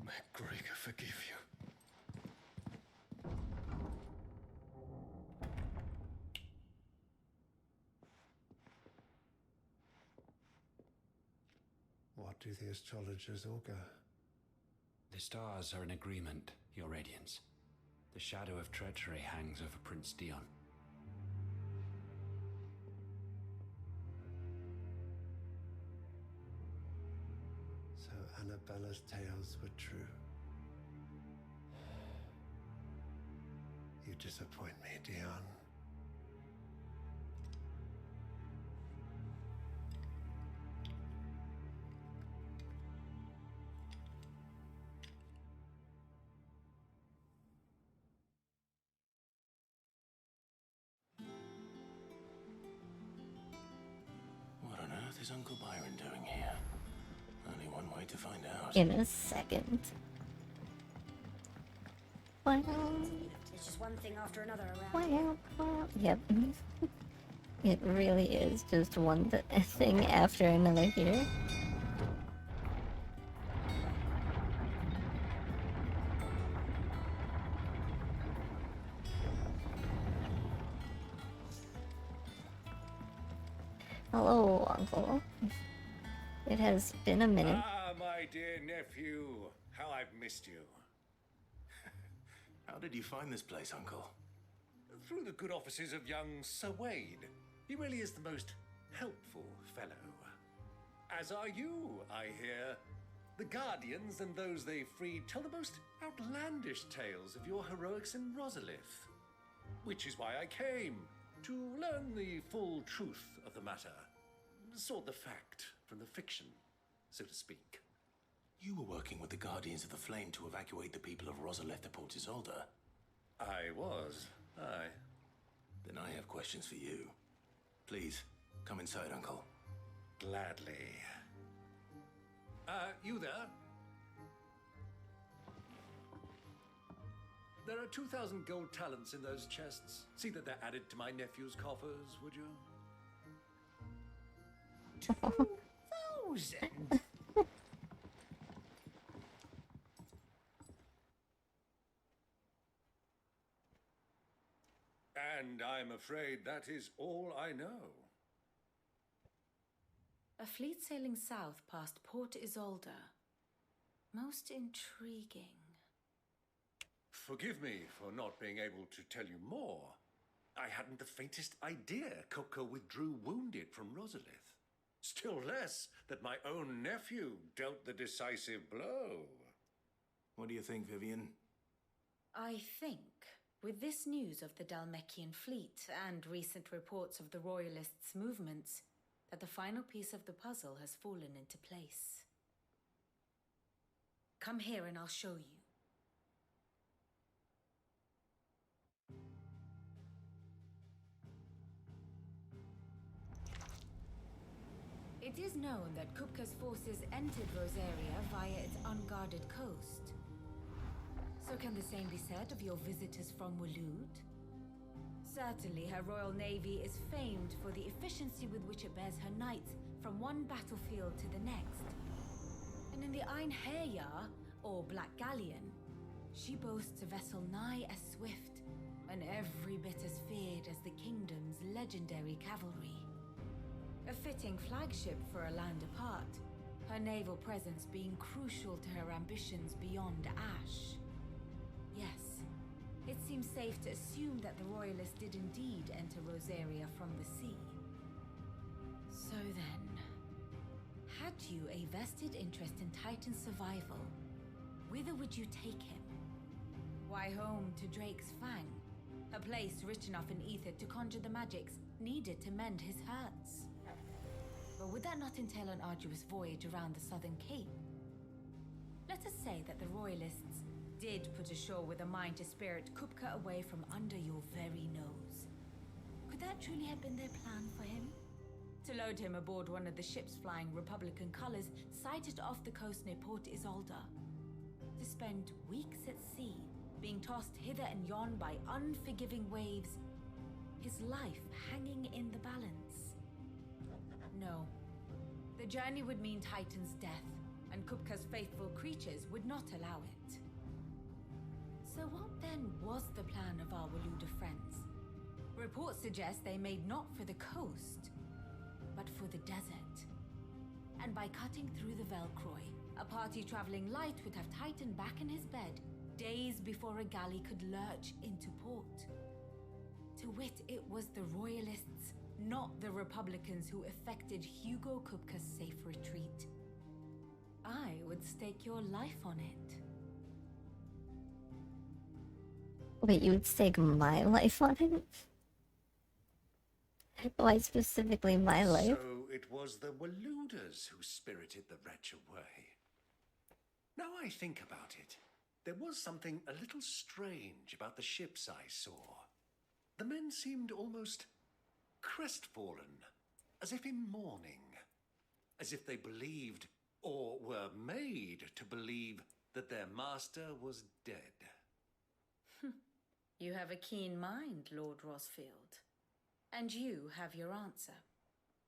May Gregor forgive you. What do the astrologers augur? The stars are in agreement, Your Radiance. The shadow of treachery hangs over Prince Dion. So Annabella's tales were true. You disappoint me, Dion. What on earth is Uncle Byron doing here? Only one way to find out. In a second. Wow. It's just one thing after another around. Wow. Yep. It really is just one thing after another here. Hello, Uncle. It has been a minute. Ah, my dear nephew. How I've missed you. How did you find this place, Uncle? Through the good offices of young Sir Wade. He really is the most helpful fellow. As are you, I hear. The Guardians and those they freed tell the most outlandish tales of your heroics in Rosalith. Which is why I came, to learn the full truth of the matter. Sort the fact from the fiction, so to speak. You were working with the Guardians of the Flame to evacuate the people of Rosalith to Port Isolde. I was, aye. Then I have questions for you. Please, come inside, Uncle. Gladly. You there? There are 2,000 gold talents in those chests. See that they're added to my nephew's coffers, would you? 2,000? And I'm afraid that is all I know. A fleet sailing south past Port Isolde. Most intriguing. Forgive me for not being able to tell you more. I hadn't the faintest idea Coco withdrew wounded from Rosalith. Still less that my own nephew dealt the decisive blow. What do you think, Vivian? I think With this news of the Dalmekian fleet and recent reports of the Royalists' movements, that the final piece of the puzzle has fallen into place. Come here and I'll show you. It is known that Kupka's forces entered Rosaria via its unguarded coast. So can the same be said of your visitors from Waloed? Certainly, her Royal Navy is famed for the efficiency with which it bears her knights from one battlefield to the next. And in the Einherjar, or Black Galleon, she boasts a vessel nigh as swift and every bit as feared as the kingdom's legendary cavalry. A fitting flagship for a land apart, her naval presence being crucial to her ambitions beyond Ash. Yes, it seems safe to assume that the Royalists did indeed enter Rosaria from the sea. So then, had you a vested interest in Titan's survival, whither would you take him? Why, home to Drake's Fang, a place rich enough in ether to conjure the magics needed to mend his hurts. But would that not entail an arduous voyage around the southern cape? Let us say that the Royalists did put ashore with a mind to spirit Kupka away from under your very nose. Could that truly have been their plan for him? To load him aboard one of the ships flying Republican colors sighted off the coast near Port Isolde. To spend weeks at sea, being tossed hither and yon by unforgiving waves, his life hanging in the balance. No. The journey would mean Titan's death, and Kupka's faithful creatures would not allow it. So what then was the plan of our Waluda friends? Reports suggest they made not for the coast, but for the desert. And by cutting through the Velcroy, a party traveling light would have Titan back in his bed days before a galley could lurch into port. To wit, it was the Royalists, not the Republicans, who effected Hugo Kupka's safe retreat. I would stake your life on it. Wait, you would stake my life on it? Why specifically my life? So it was the Waluders who spirited the wretch away. Now I think about it, there was something a little strange about the ships I saw. The men seemed almost crestfallen, as if in mourning, as if they believed, or were made to believe, that their master was dead. You have a keen mind, Lord Rosfield. And you have your answer.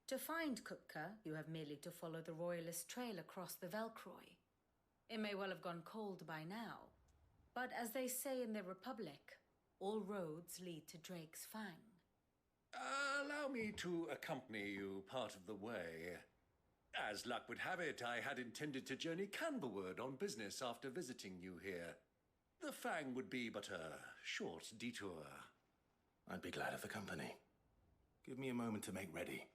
To find Kupka, you have merely to follow the Royalist trail across the Velcroy. It may well have gone cold by now, but as they say in the Republic, all roads lead to Drake's Fang. Allow me to accompany you part of the way. As luck would have it, I had intended to journey Canberward on business after visiting you here. The Fang would be but a short detour. I'd be glad of the company. Give me a moment to make ready.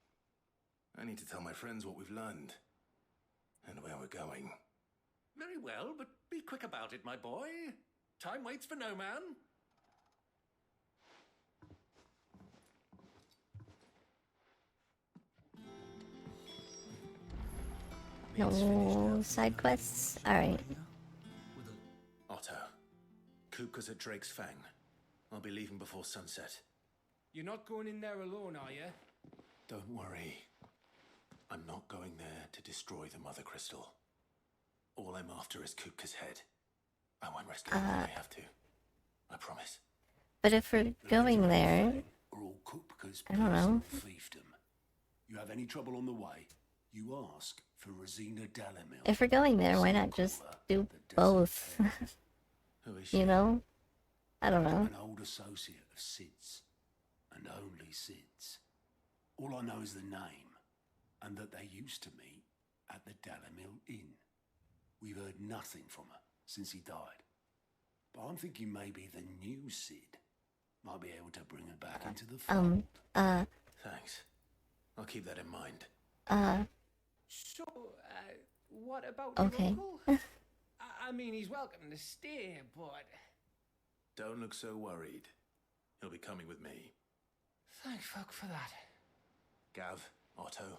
I need to tell my friends what we've learned and where we're going. Very well, but be quick about it, my boy. Time waits for no man. No side quests? Alright. Otto, Kupka's at Drake's Fang. I'll be leaving before sunset. You're not going in there alone, are you? Don't worry. I'm not going there to destroy the Mother Crystal. All I'm after is Kupka's head. I won't rescue him if I have to. I promise. But if we're going there, I don't know. Fiefdom. You have any trouble on the way, you ask for Rosina Dalamil. If we're going there, why not just do both? Who is she? You know? I don't know. An old associate of Sid's, and only Sid's. All I know is the name, and that they used to meet at the Dalamil Inn. We've heard nothing from her since he died. But I'm thinking maybe the new Sid might be able to bring her back into the fold. Thanks. I'll keep that in mind. So, what about Okay. your uncle? I mean, he's welcome to stay, but... Don't look so worried. He'll be coming with me. Thank fuck for that. Gav, Otto,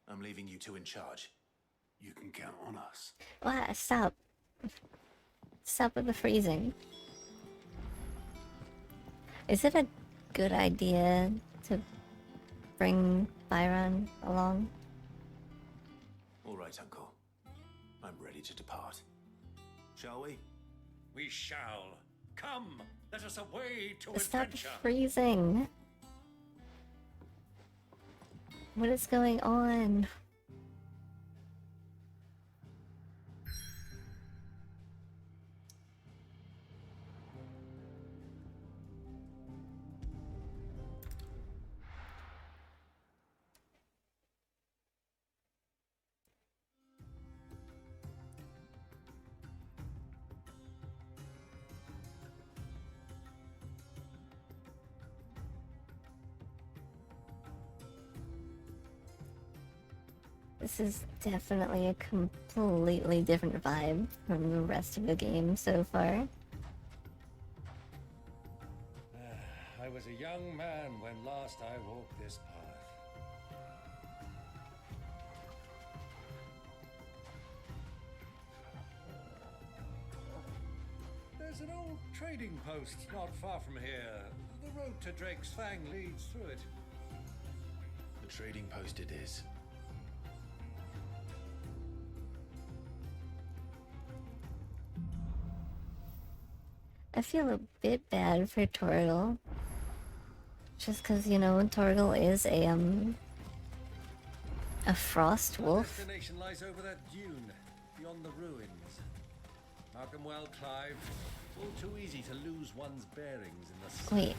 I'm leaving you two in charge. You can count on us. What? Stop. Stop with the freezing. Is it a good idea to bring Byron along? All right, Uncle. I'm ready to depart. Shall we? We shall. Come, let us away to Stop adventure. freezing. What is going on? This is definitely a completely different vibe from the rest of the game so far. I was a young man when last I walked this path. There's an old trading post not far from here. The road to Drake's Fang leads through it. The trading post it is. I feel a bit bad for Torgal. Just cause, you know, Torgal is a frost wolf. The destination lies over that dune, beyond the ruins. Mark 'em well, Clive. It's all too easy to lose one's bearings in the sun. Wait.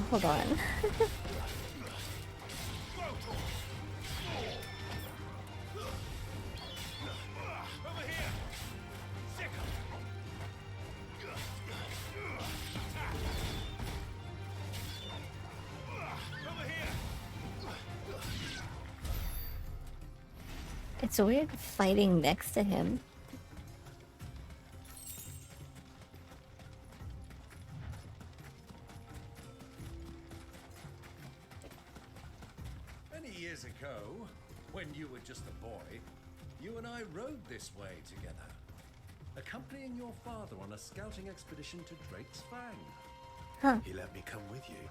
Hold on. It's weird fighting next to him. Many years ago, when you were just a boy, you and I rode this way together, accompanying your father on a scouting expedition to Drake's Fang. Huh. He let me come with you.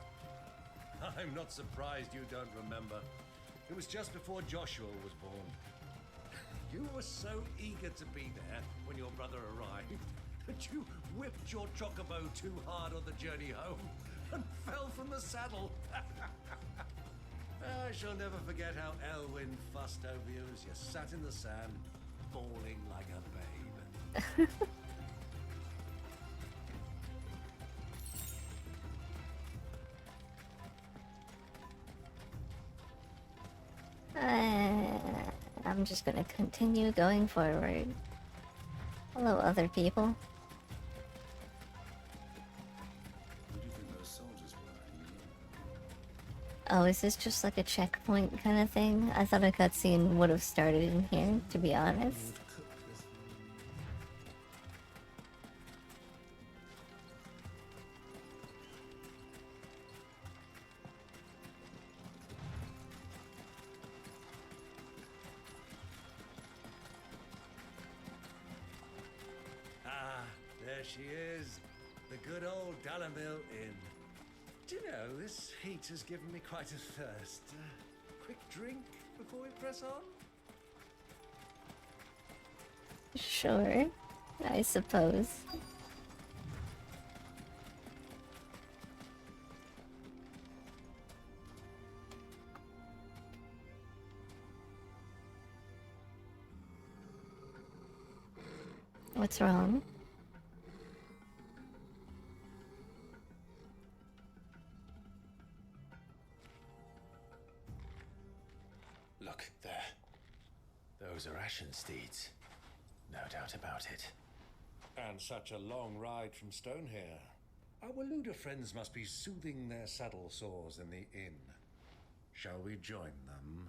I'm not surprised you don't remember. It was just before Joshua was born. You were so eager to be there when your brother arrived that you whipped your chocobo too hard on the journey home and fell from the saddle. I shall never forget how Elwyn fussed over you as you sat in the sand, bawling like a babe. I'm just gonna continue going forward. Hello, other people. Who do you think those soldiers were? Oh, is this just like a checkpoint kind of thing? I thought a cutscene would have started in here, to be honest. There she is, the good old Dalamil Inn. Do you know, this heat has given me quite a thirst. Quick drink before we press on? Sure, I suppose. What's wrong? Look, there. Those are Ashen steeds. No doubt about it. And such a long ride from Stonehair. Our Waluda friends must be soothing their saddle sores in the inn. Shall we join them?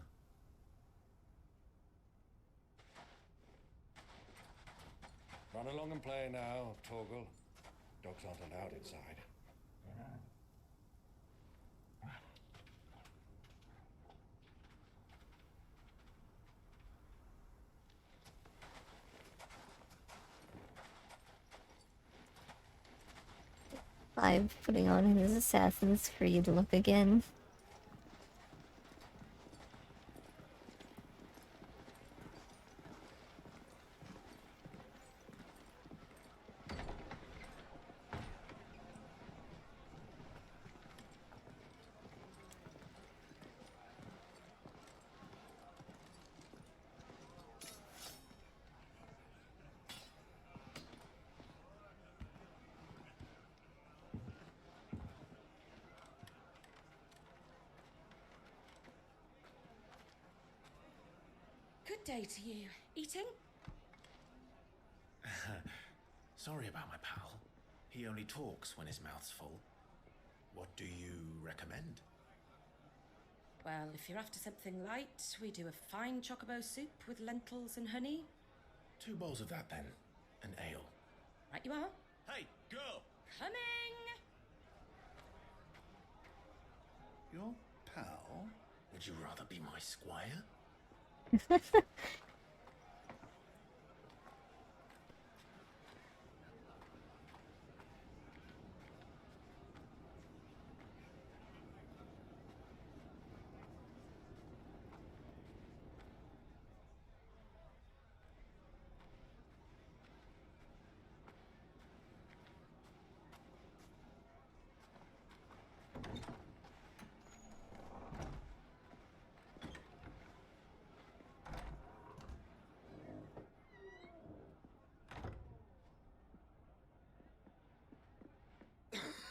Run along and play now, Torgal. Dogs aren't allowed inside. Clive putting on his Assassin's Creed look again. Good day to you. Eating? Sorry about my pal. He only talks when his mouth's full. What do you recommend? Well, if you're after something light, we do a fine chocobo soup with lentils and honey. 2 bowls of that then. An ale. Right you are. Hey, girl! Coming! Your pal? Would you rather be my squire?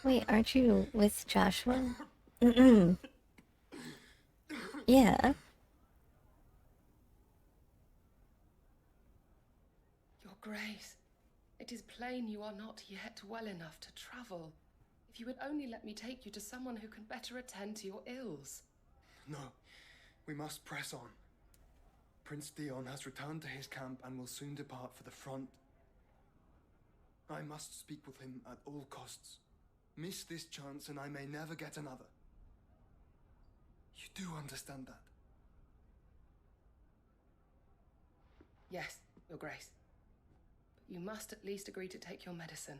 Wait, aren't you with Joshua? Yeah. Your Grace, it is plain you are not yet well enough to travel. If you would only let me take you to someone who can better attend to your ills. No, we must press on. Prince Dion has returned to his camp and will soon depart for the front. I must speak with him at all costs. Miss this chance and I may never get another. You do understand that? Yes, Your Grace. But you must at least agree to take your medicine.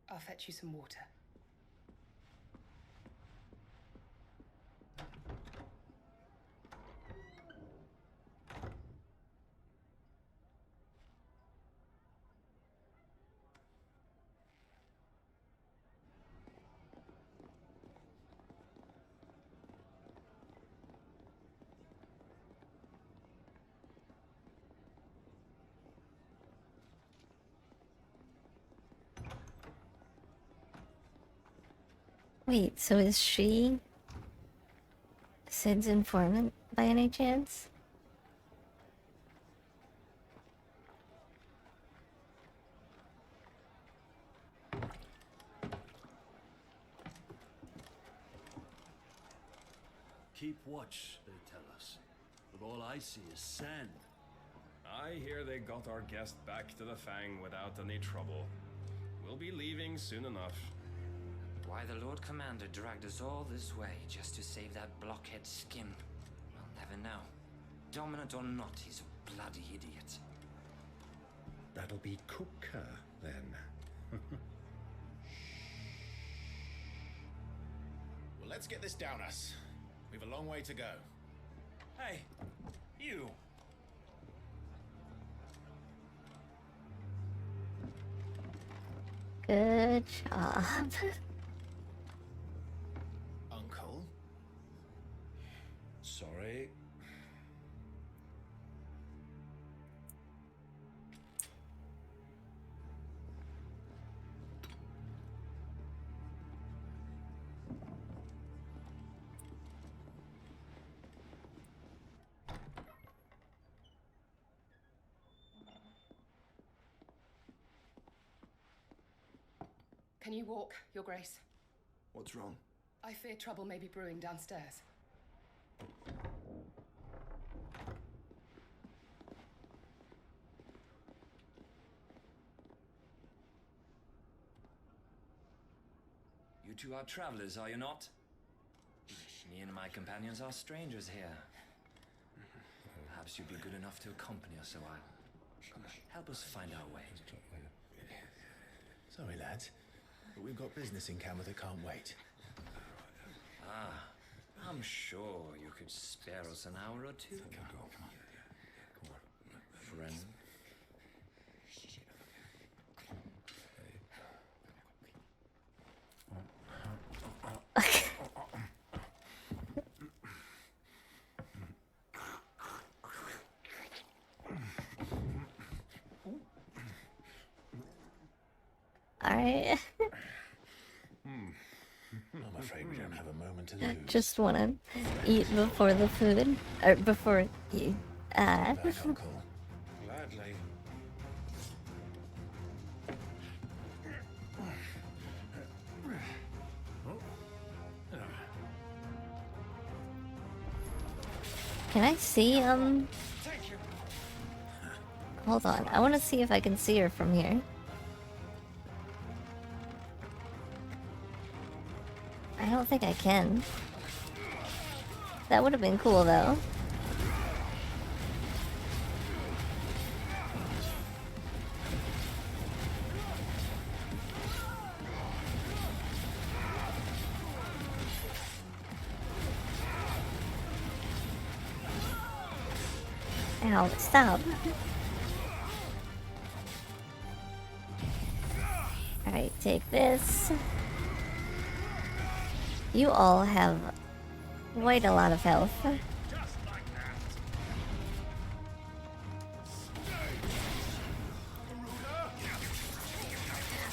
I'll fetch you some water. Wait, so is she Sid's informant by any chance? Keep watch, they tell us. But all I see is sand. I hear they got our guest back to the Fang without any trouble. We'll be leaving soon enough. Why the Lord Commander dragged us all this way just to save that blockhead Skim, I'll never know. Dominant or not, he's a bloody idiot. That'll be Cooker, then. Well, let's get this down us. We've a long way to go. Hey, you! Good job. Uncle? Sorry. Can you walk, Your Grace? What's wrong? I fear trouble may be brewing downstairs. You two are travelers, are you not? Me and my companions are strangers here. Perhaps you'd be good enough to accompany us a while. Help us find our way. Sorry, lads, but we've got business in camera that can't wait. Ah, I'm sure you could spare us an hour or two. Come on. Friend. Alright. I'm afraid we don't have a moment to lose. Just wanna eat before the food. Or before you. Back, Uncle. Gladly. Can I see, Hold on, I wanna see if I can see her from here. I don't think I can. That would have been cool, though. Ow, stop. Alright, take this. You all have quite a lot of health.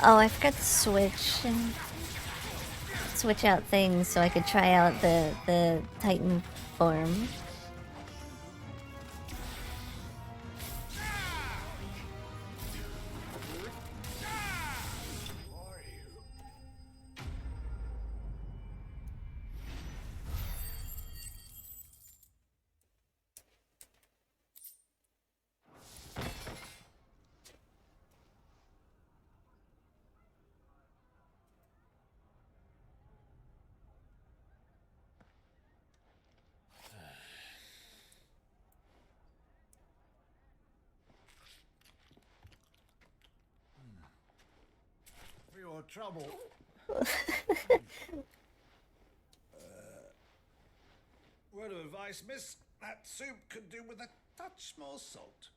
Oh, I forgot to switch out things so I could try out the Titan form. For your trouble. Word of advice, miss. That soup could do with a touch more salt.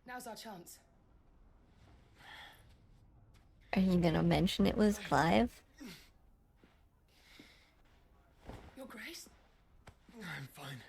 Now's our chance. Are you gonna mention it was Clive? Your Grace? I'm fine.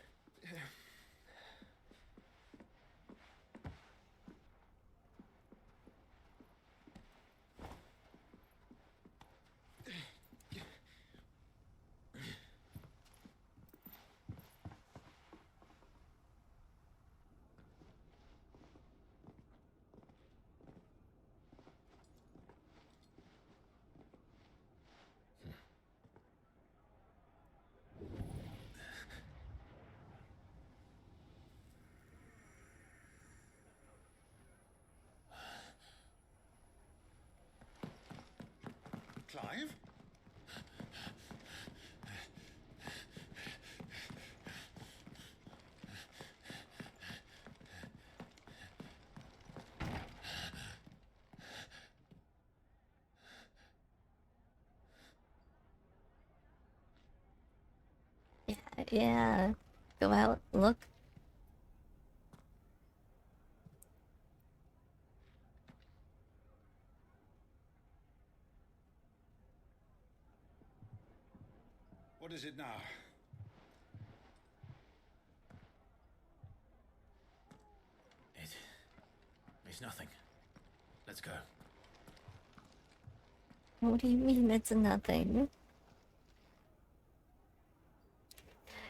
Clive? Yeah. Go out, look. is it now? It's nothing. Let's go. What do you mean it's nothing?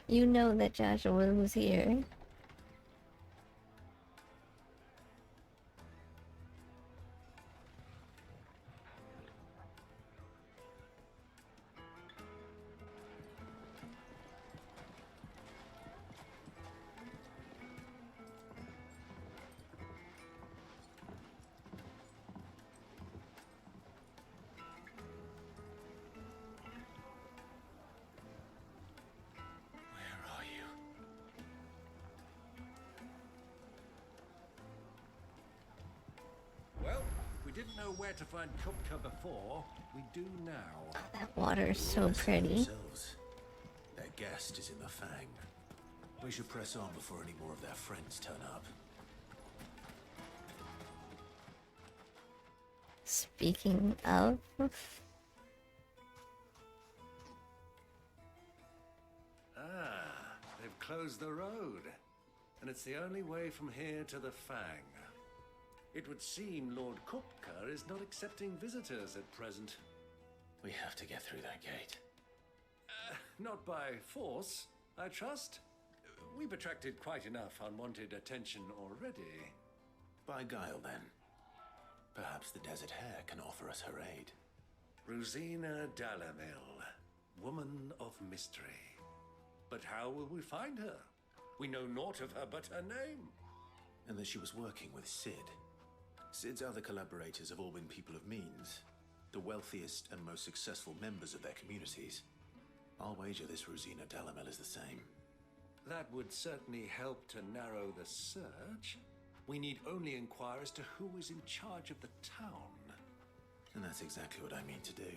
You know that Joshua was here. Well, if we didn't know where to find Kupka before, we do now. That water is so pretty. Themselves. Their guest is in the Fang. We should press on before any more of their friends turn up. Speaking of... Ah, they've closed the road. And it's the only way from here to the Fang. It would seem Lord Kupka is not accepting visitors at present. We have to get through that gate. Not by force, I trust. We've attracted quite enough unwanted attention already. By guile, then. Perhaps the Desert Hare can offer us her aid. Rosina Dalamil, woman of mystery. But how will we find her? We know naught of her but her name. And that she was working with Sid. Sid's other collaborators have all been people of means, the wealthiest and most successful members of their communities. I'll wager this Rosina Dalamel is the same. That would certainly help to narrow the search. We need only inquire as to who is in charge of the town. And that's exactly what I mean to do.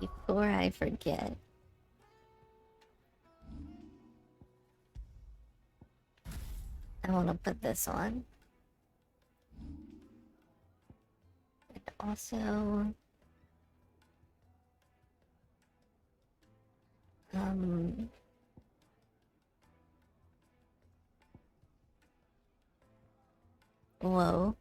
Before I forget. I want to put this on. And also... Whoa.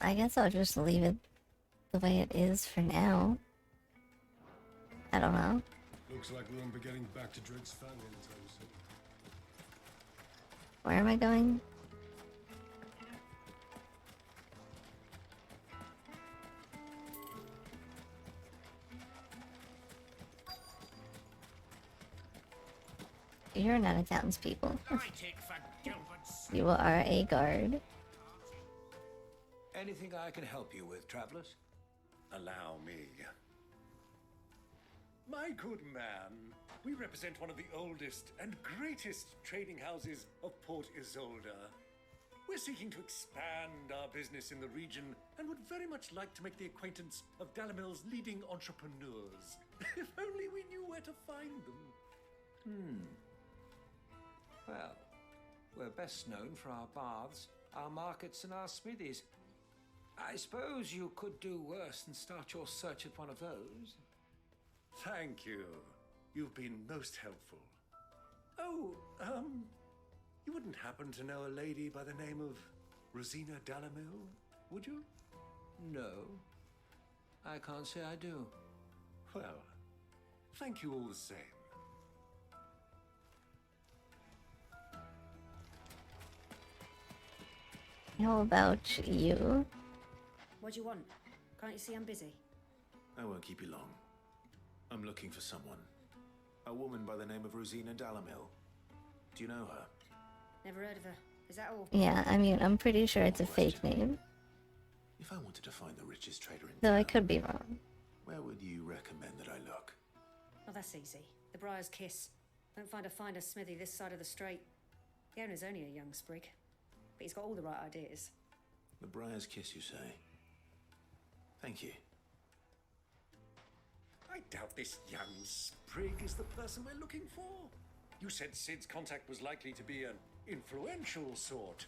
I guess I'll just leave it the way it is for now. I don't know. Looks like we won't be getting back to Drake's Fang anytime soon. Where am I going? You're not a townspeople. You are a guard. Anything I can help you with, travelers? Allow me. My good man, we represent one of the oldest and greatest trading houses of Port Isolde. We're seeking to expand our business in the region and would very much like to make the acquaintance of Dalamil's leading entrepreneurs. If only we knew where to find them. Well, we're best known for our baths, our markets, and our smithies. I suppose you could do worse than start your search at one of those. Thank you. You've been most helpful. Oh, you wouldn't happen to know a lady by the name of Rosina Dalamil, would you? No, I can't say I do. Well, thank you all the same. How about you? What do you want? Can't you see I'm busy? I won't keep you long. I'm looking for someone. A woman by the name of Rosina Dalamil. Do you know her? Never heard of her. Is that all? Yeah, I mean, I'm pretty sure it's a fake name. If I wanted to find the richest trader in Though town, I could be wrong. where would you recommend that I look? Oh, that's easy. The Briar's Kiss. Don't find a finer smithy this side of the strait. The owner's only a young sprig, but he's got all the right ideas. The Briar's Kiss, you say? Thank you. I doubt this young sprig is the person we're looking for. You said Sid's contact was likely to be an influential sort.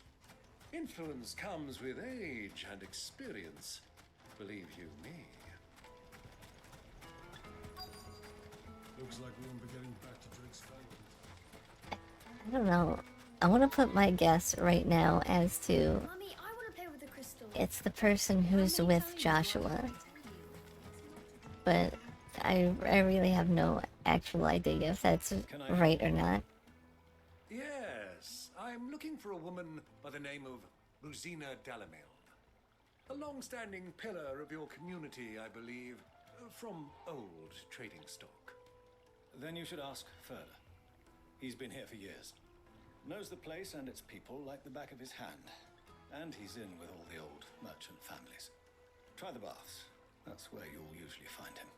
Influence comes with age and experience, believe you me. Looks like we won't be getting back to Drake's family. I don't know. I want to put my guess right now as to Mummy, I want to play with the crystal. it's the person who's with Joshua. But I really have no actual idea if that's right or not. Yes, I'm looking for a woman by the name of Rosina Dalamil. A long-standing pillar of your community, I believe, from old trading stock. Then you should ask further. He's been here for years. Knows the place and its people like the back of his hand. And he's in with all the old merchant families. Try the baths. That's where you'll usually find him.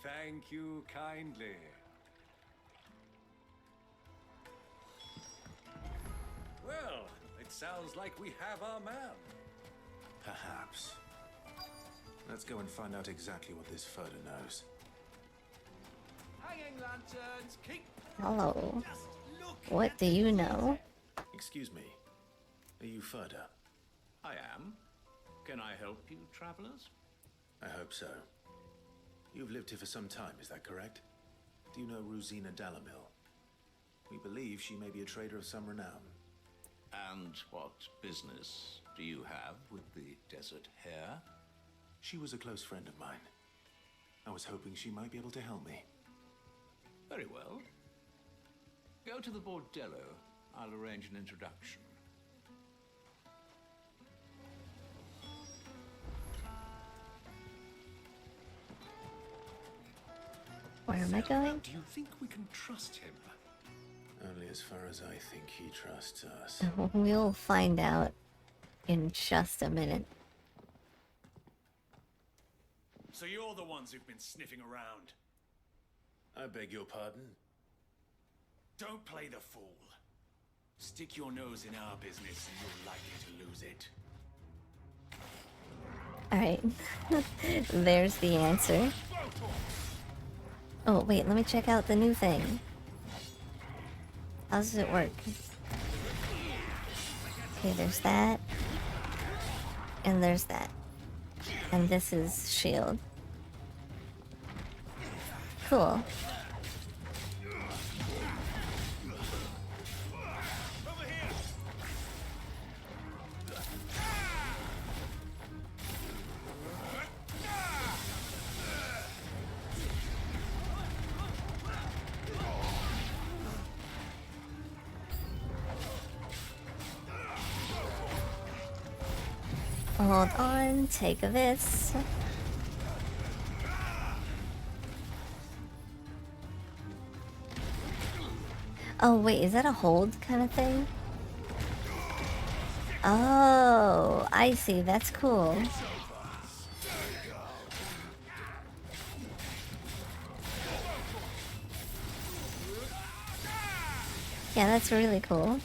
Thank you kindly. Well, it sounds like we have our man. Perhaps. Let's go and find out exactly what this Furder knows. Hanging lanterns, keep... Hello. What do you know? Excuse me. Are you Furder? I am. Can I help you, travelers? I hope so. You've lived here for some time, is that correct? Do you know Rosina Dalamil? We believe she may be a trader of some renown. And what business do you have with the desert hare? She was a close friend of mine. I was hoping she might be able to help me. Very well. Go to the bordello. I'll arrange an introduction. Where am I going? Do you think we can trust him? Only as far as I think he trusts us. We'll find out in just a minute. So you're the ones who've been sniffing around. I beg your pardon? Don't play the fool. Stick your nose in our business and you're likely to lose it. Alright. There's the answer. Oh, wait, let me check out the new thing. How does it work? Okay, there's that. And there's that. And this is shield. Cool. Hold on, take this. Oh wait, is that a hold kind of thing? Oh, I see, that's cool. Yeah, that's really cool.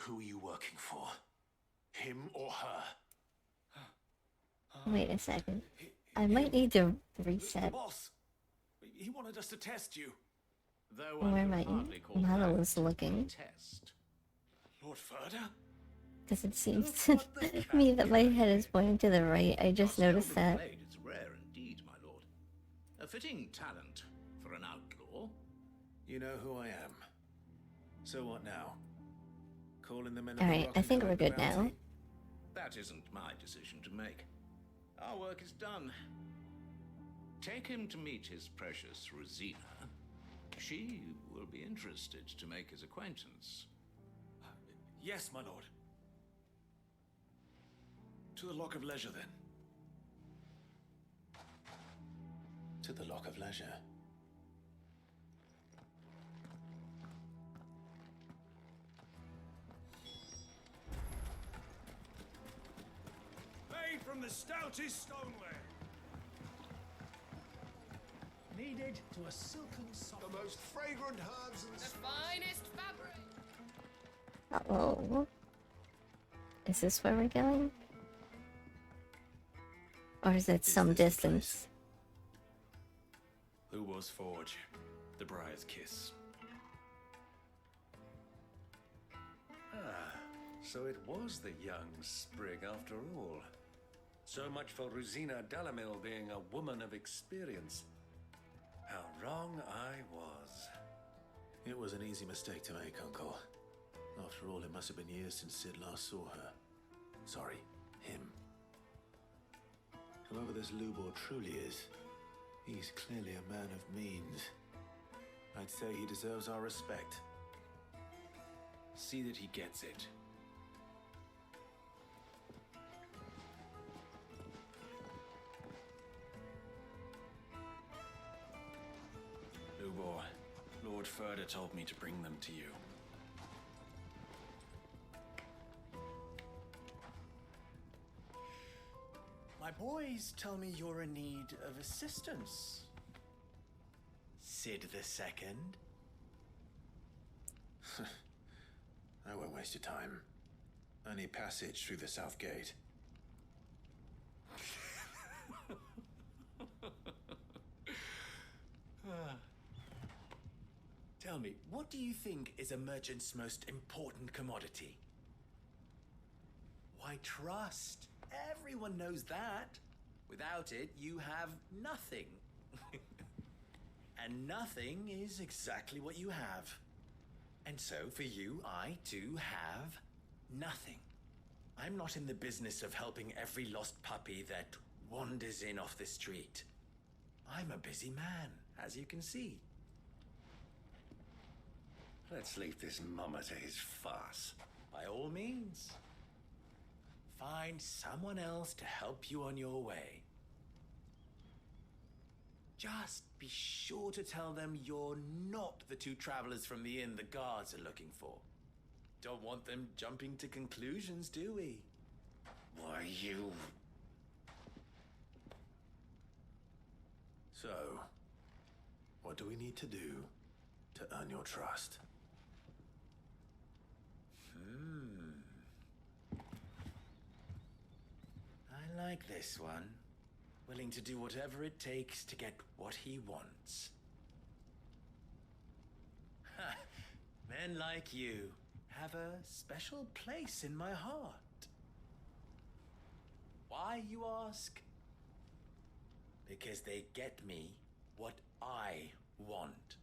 Who are you working for? Him or her? Wait a second. I might need to reset. Boss, he wanted us to test you. Though Where my model is looking. Test. Lord Furder? Because it seems to me that my head is pointing to the right. I just noticed that. Blade is rare indeed, my lord. A fitting talent for an outlaw. You know who I am. So what now? Calling the men of Alright, I think we're good now. That isn't my decision to make. Our work is done. Take him to meet his precious Rosina. She will be interested to make his acquaintance. Yes, my lord. To the Lock of Leisure, then. To the Lock of Leisure. Made from the stoutest stoneware. Kneaded to a silken softness. The most fragrant herbs and The finest fabric. Uh-oh. Is this where we're going? Or is it some distance? Lubor's Forge, the Briar's Kiss. Ah, so it was the young sprig after all. So much for Rosina Delamil being a woman of experience. How wrong I was. It was an easy mistake to make, Uncle. After all, it must have been years since Sid last saw her. Sorry, him. Whoever this Lubor truly is, he's clearly a man of means. I'd say he deserves our respect. See that he gets it. Lubor, Lord Furder told me to bring them to you. My boys tell me you're in need of assistance. Sid the Second. I won't waste your time. I need passage through the south gate. Tell me, what do you think is a merchant's most important commodity? Why, trust. Everyone knows that. Without it, you have nothing. And nothing is exactly what you have. And so, for you, I too have nothing. I'm not in the business of helping every lost puppy that wanders in off the street. I'm a busy man, as you can see. Let's leave this mama to his farce. By all means. Find someone else to help you on your way. Just be sure to tell them you're not the two travelers from the inn the guards are looking for. Don't want them jumping to conclusions, do we? Why, you... So, what do we need to do to earn your trust? I like this one. Willing to do whatever it takes to get what he wants. Ha! Men like you have a special place in my heart. Why, you ask? Because they get me what I want.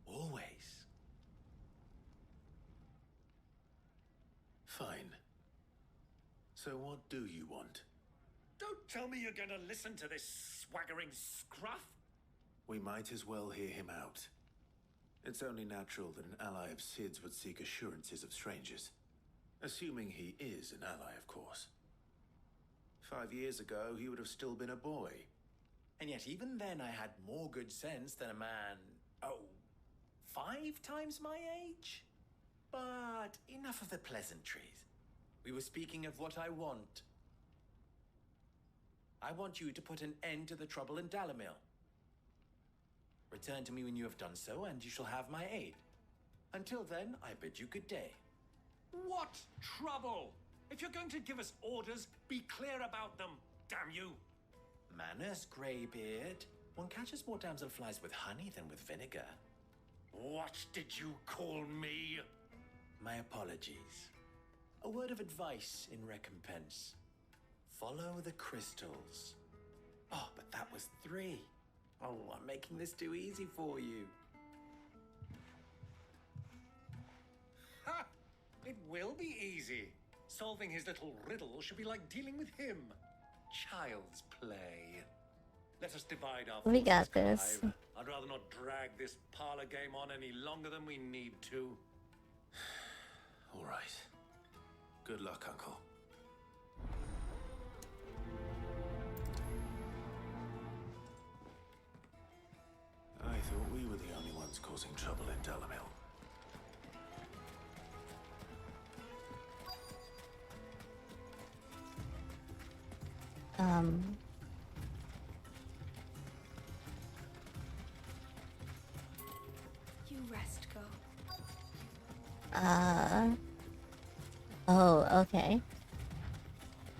Always. Fine. So what do you want? Don't tell me you're going to listen to this swaggering scruff. We might as well hear him out. It's only natural that an ally of Sid's would seek assurances of strangers. Assuming he is an ally, of course. 5 years ago, he would have still been a boy. And yet even then I had more good sense than a man, 5 times my age? But enough of the pleasantries. We were speaking of what I want. I want you to put an end to the trouble in Dalamil. Return to me when you have done so, and you shall have my aid. Until then, I bid you good day. What trouble? If you're going to give us orders, be clear about them, damn you. Manners, Greybeard. One catches more damselflies with honey than with vinegar. What did you call me? My apologies. A word of advice in recompense. Follow the crystals. Oh, but that was 3. Oh, I'm making this too easy for you. Ha! It will be easy. Solving his little riddle should be like dealing with him. Child's play. Let us divide our We forces, got this. Clive. I'd rather not drag this parlor game on any longer than we need to. All right. Good luck, Uncle. I thought we were the only ones causing trouble in Dalamil. Um. You rest, go. Oh, okay.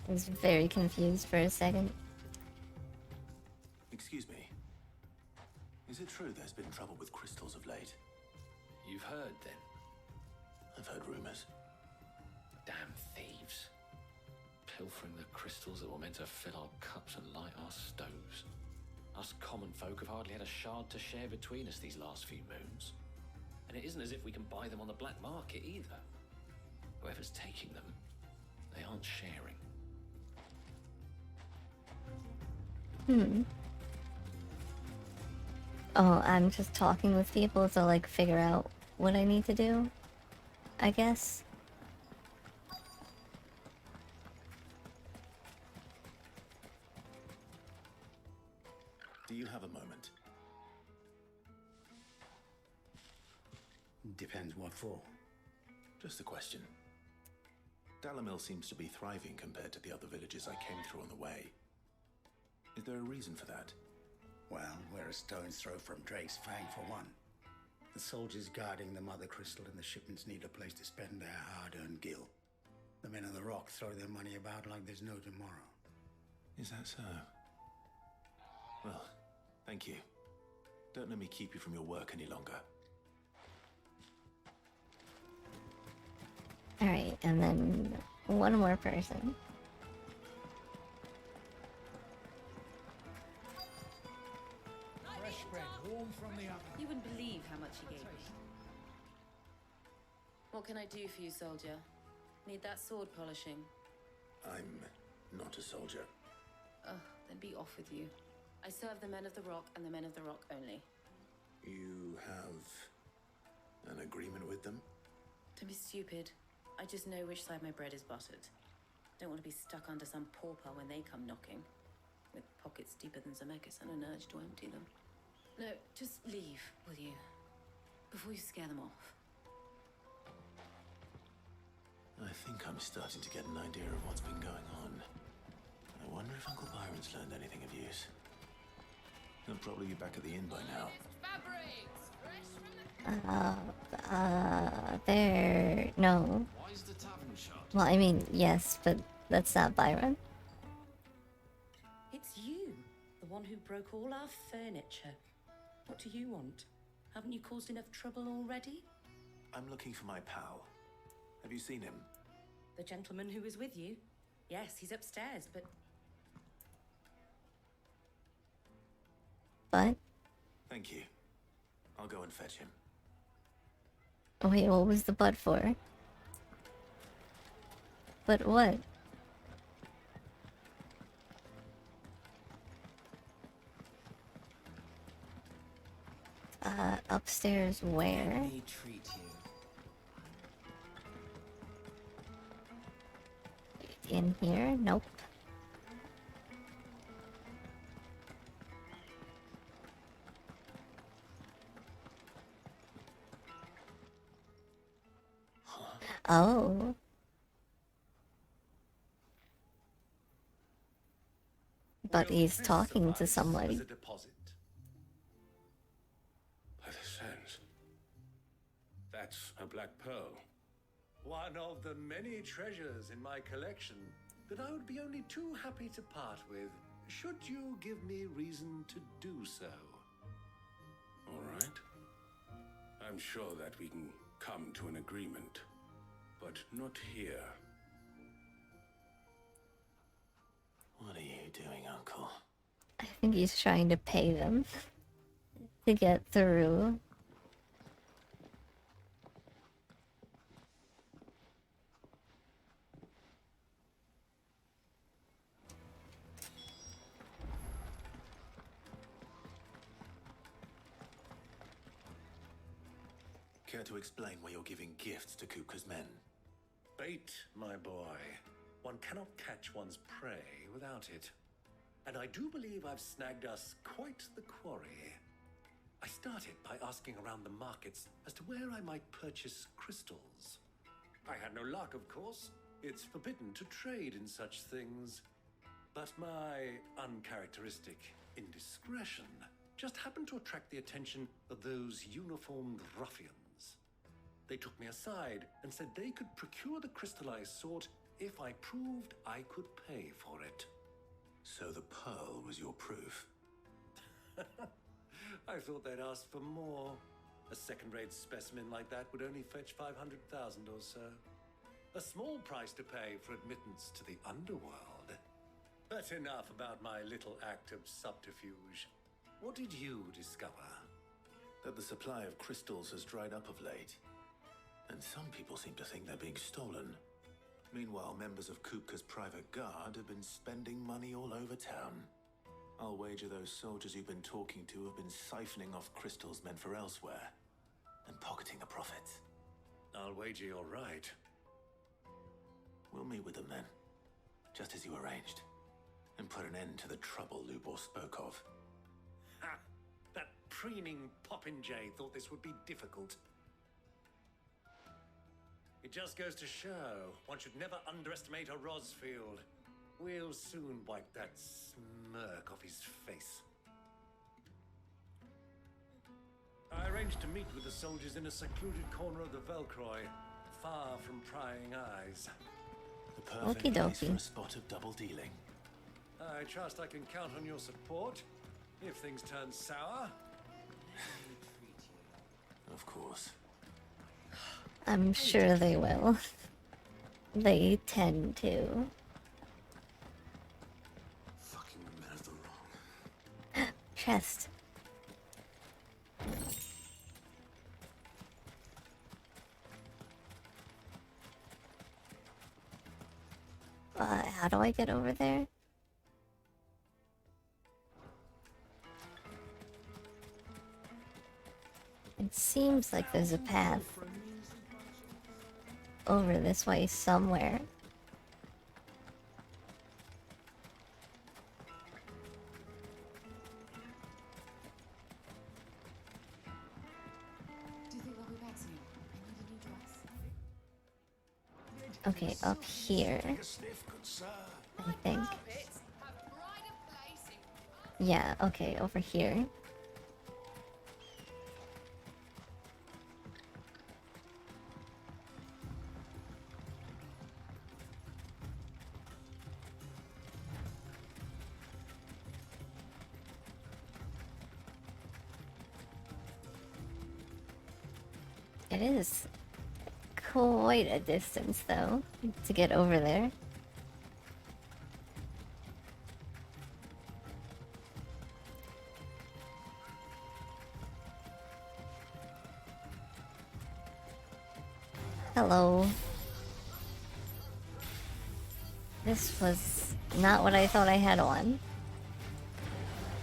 I was very confused for a second. Excuse me. Is it true there's been trouble with crystals of late? You've heard, then? I've heard rumors. Damn thieves. Pilfering the crystals that were meant to fill our cups and light our stoves. Us common folk have hardly had a shard to share between us these last few moons. And it isn't as if we can buy them on the black market either. Whoever's taking them, they aren't sharing. Oh, I'm just talking with people to like figure out what I need to do, I guess. Do you have a moment? Depends what for. Just a question. Dalamil seems to be thriving compared to the other villages I came through on the way. Is there a reason for that? Well, we're a stone's throw from Drake's Fang for one. The soldiers guarding the Mother Crystal and the shipments need a place to spend their hard-earned gil. The men of the Rock throw their money about like there's no tomorrow. Is that so? Well, thank you. Don't let me keep you from your work any longer. Alright, and then one more person. Fresh bread, warm from the oven. You wouldn't believe how much he gave me. What can I do for you, soldier? Need that sword polishing? I'm not a soldier. Ugh, then be off with you. I serve the men of the Rock and the men of the Rock only. You have an agreement with them? Don't be stupid. I just know which side my bread is buttered. Don't want to be stuck under some pauper when they come knocking. With pockets deeper than Zemeckis and an urge to empty them. No, just leave, will you? Before you scare them off. I think I'm starting to get an idea of what's been going on. I wonder if Uncle Byron's learned anything of use. He'll probably be back at the inn by now. There... No. Why is the tavern shut? Well, I mean, yes, but that's not Byron. It's you, the one who broke all our furniture. What do you want? Haven't you caused enough trouble already? I'm looking for my pal. Have you seen him? The gentleman who was with you? Yes, he's upstairs, but... But? Thank you. I'll go and fetch him. Wait, what was the but for? But what? Upstairs where? Let me treat you. In here? Nope. Oh. But he's talking to somebody. As a deposit. By the sands. That's a black pearl. One of the many treasures in my collection that I would be only too happy to part with, should you give me reason to do so. All right. I'm sure that we can come to an agreement, but not here. What are you doing, Uncle? I think he's trying to pay them to get through. Care to explain why you're giving gifts to Kupka's men? Bait, my boy. One cannot catch one's prey without it. And I do believe I've snagged us quite the quarry. I started by asking around the markets as to where I might purchase crystals. I had no luck, of course. It's forbidden to trade in such things. But my uncharacteristic indiscretion just happened to attract the attention of those uniformed ruffians. They took me aside and said they could procure the crystallized sword if I proved I could pay for it. So the pearl was your proof? I thought they'd ask for more. A second-rate specimen like that would only fetch 500,000 or so. A small price to pay for admittance to the underworld. But enough about my little act of subterfuge. What did you discover? That the supply of crystals has dried up of late. And some people seem to think they're being stolen. Meanwhile, members of Kupka's private guard have been spending money all over town. I'll wager those soldiers you've been talking to have been siphoning off crystals meant for elsewhere, and pocketing the profits. I'll wager you're right. We'll meet with them then, just as you arranged, and put an end to the trouble Lubor spoke of. Ha! That preening popinjay thought this would be difficult. It just goes to show one should never underestimate a Rosfield. We'll soon wipe that smirk off his face. I arranged to meet with the soldiers in a secluded corner of the Velcroy, far from prying eyes. The perfect place for a spot of double dealing. I trust I can count on your support if things turn sour. Of course. I'm sure they will. They tend to. Fucking men of the wrong. Chest. How do I get over there? It seems like there's a path over this way somewhere. Do you think they'll be back soon? I need a new dress. Okay, up here. I think. Yeah, okay, over here. It is quite a distance, though, to get over there. Hello. This was not what I thought I had on,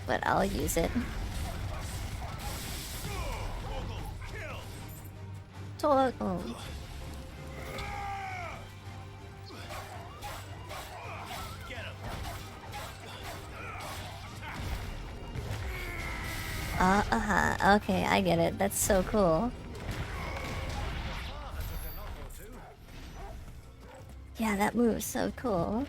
but I'll use it. Toggle. Okay, I get it. That's so cool. Yeah, that move's so cool.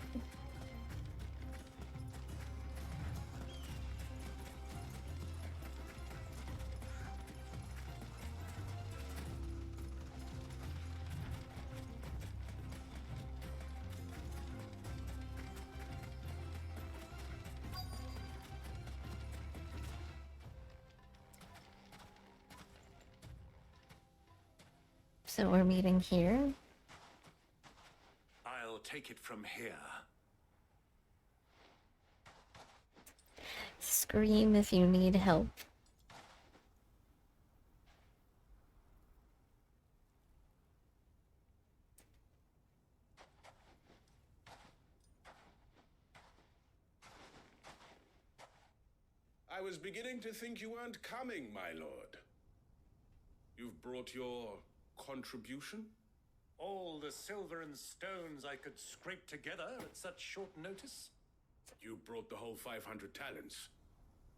So we're meeting here? I'll take it from here. Scream if you need help. I was beginning to think you weren't coming, my lord. You've brought your contribution? All the silver and stones I could scrape together at such short notice? You brought the whole 500 talents.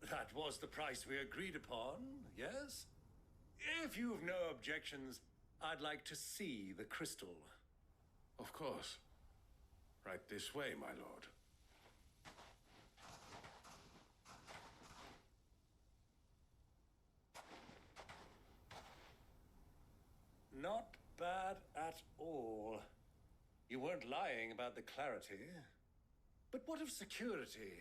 That was the price we agreed upon, yes? If you've no objections, I'd like to see the crystal. Of course. Right this way, my lord. Not bad at all. You weren't lying about the clarity. But what of security?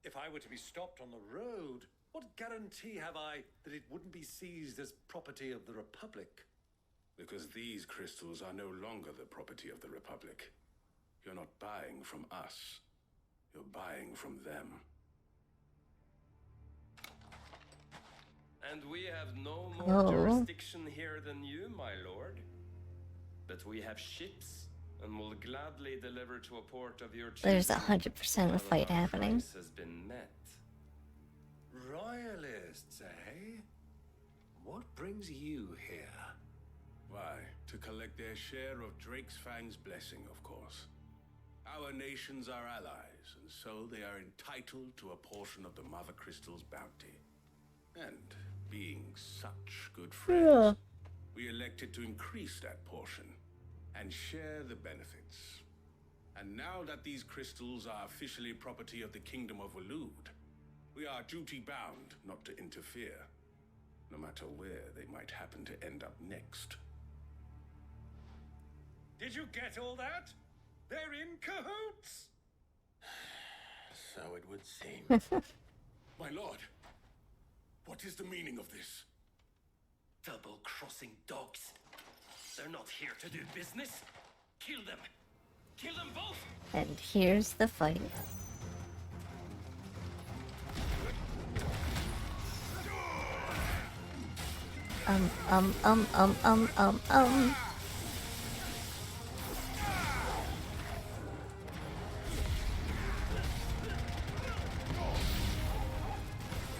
If I were to be stopped on the road, what guarantee have I that it wouldn't be seized as property of the Republic? Because these crystals are no longer the property of the Republic. You're not buying from us. You're buying from them. And we have no more Oh. jurisdiction here than you, my lord. But we have ships, and will gladly deliver to a port of your choosing. There's 100% a fight happening. Price has been met. Royalists, eh? What brings you here? Why, to collect their share of Drake's Fang's blessing, of course. Our nations are allies, and so they are entitled to a portion of the Mother Crystal's bounty. And being such good friends, we elected to increase that portion and share the benefits. And now that these crystals are officially property of the Kingdom of Waloed, we are duty-bound not to interfere, no matter where they might happen to end up next. Did you get all that? They're in cahoots! So it would seem. My lord, what is the meaning of this? Double-crossing dogs. They're not here to do business. Kill them. Kill them both. And here's the fight. Um.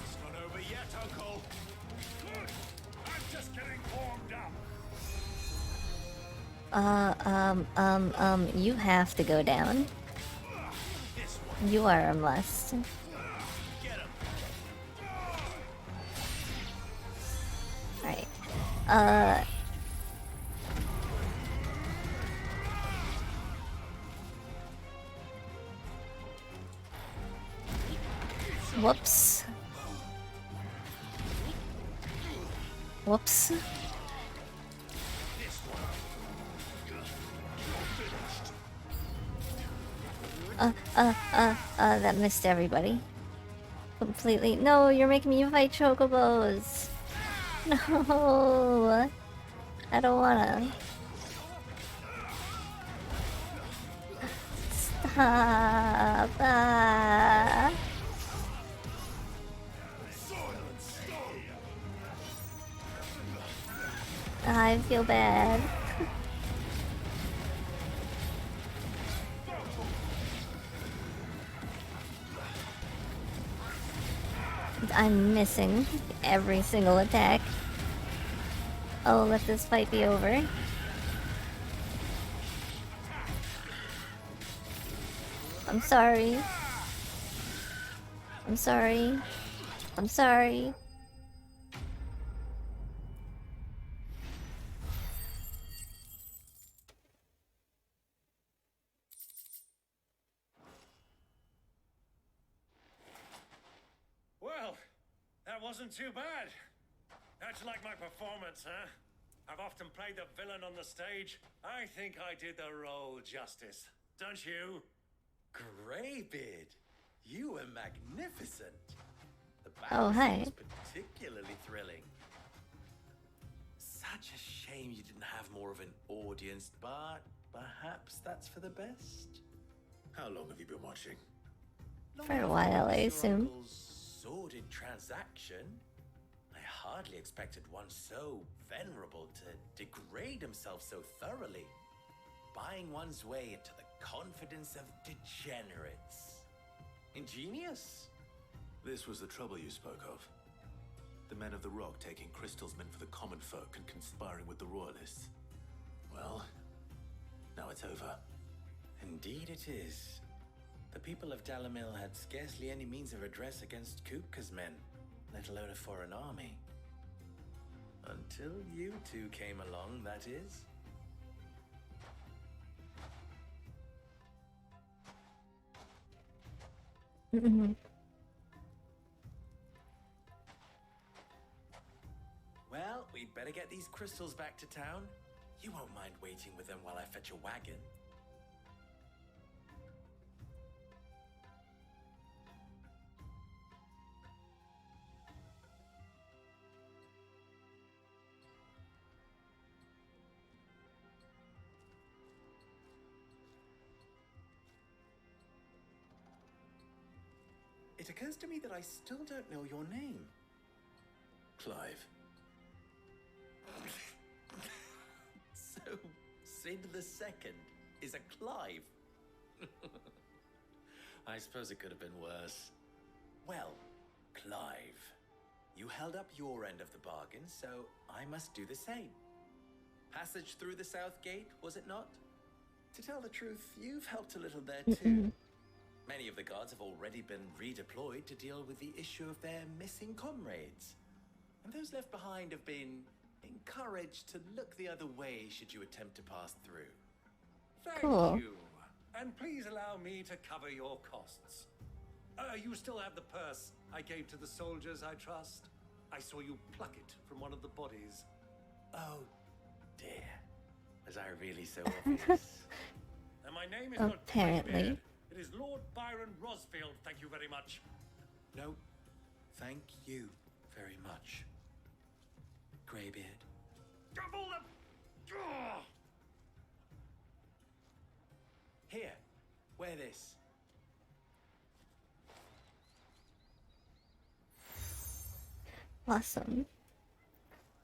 It's not over yet, Uncle. Good. I'm just getting warmed up. You have to go down. You are a must. Alright. Whoops. Whoops. That missed everybody. Completely. No, you're making me fight chocobos. No. I don't wanna. Stop. I feel bad. I'm missing every single attack. Oh, let this fight be over. I'm sorry. I'm sorry. I'm sorry. Well, that wasn't too bad. How'd you like my performance, huh? I've often played the villain on the stage. I think I did the role justice. Don't you? Greybeard, you were magnificent. The Oh, battle hi. was particularly thrilling. Such a shame you didn't have more of an audience, but perhaps that's for the best. How long have you been watching? For a while, I assume. Sordid transaction. I hardly expected one so venerable to degrade himself so thoroughly, buying one's way into the confidence of degenerates. Ingenious. This was the trouble you spoke of. The men of the Rock taking crystals meant for the common folk and conspiring with the Royalists. Well, now it's over. Indeed it is. The people of Dalamil had scarcely any means of redress against Kupka's men, let alone a foreign army. Until you two came along, that is. Well, we'd better get these crystals back to town. You won't mind waiting with them while I fetch a wagon. It occurs to me that I still don't know your name. Clive. So, Sid the Second is a Clive. I suppose it could have been worse. Well, Clive, you held up your end of the bargain, so I must do the same. Passage through the South Gate, was it not? To tell the truth, you've helped a little there too. Many of the guards have already been redeployed to deal with the issue of their missing comrades. And those left behind have been encouraged to look the other way should you attempt to pass through. Thank Cool. you. And please allow me to cover your costs. You still have the purse I gave to the soldiers, I trust? I saw you pluck it from one of the bodies. Oh, dear. Was I really so obvious? And my name is not Apparently. Greybeard. It is Lord Byron Rosfield, thank you very much. No, thank you very much, Greybeard. Double the... Ugh! Here, wear this. Awesome.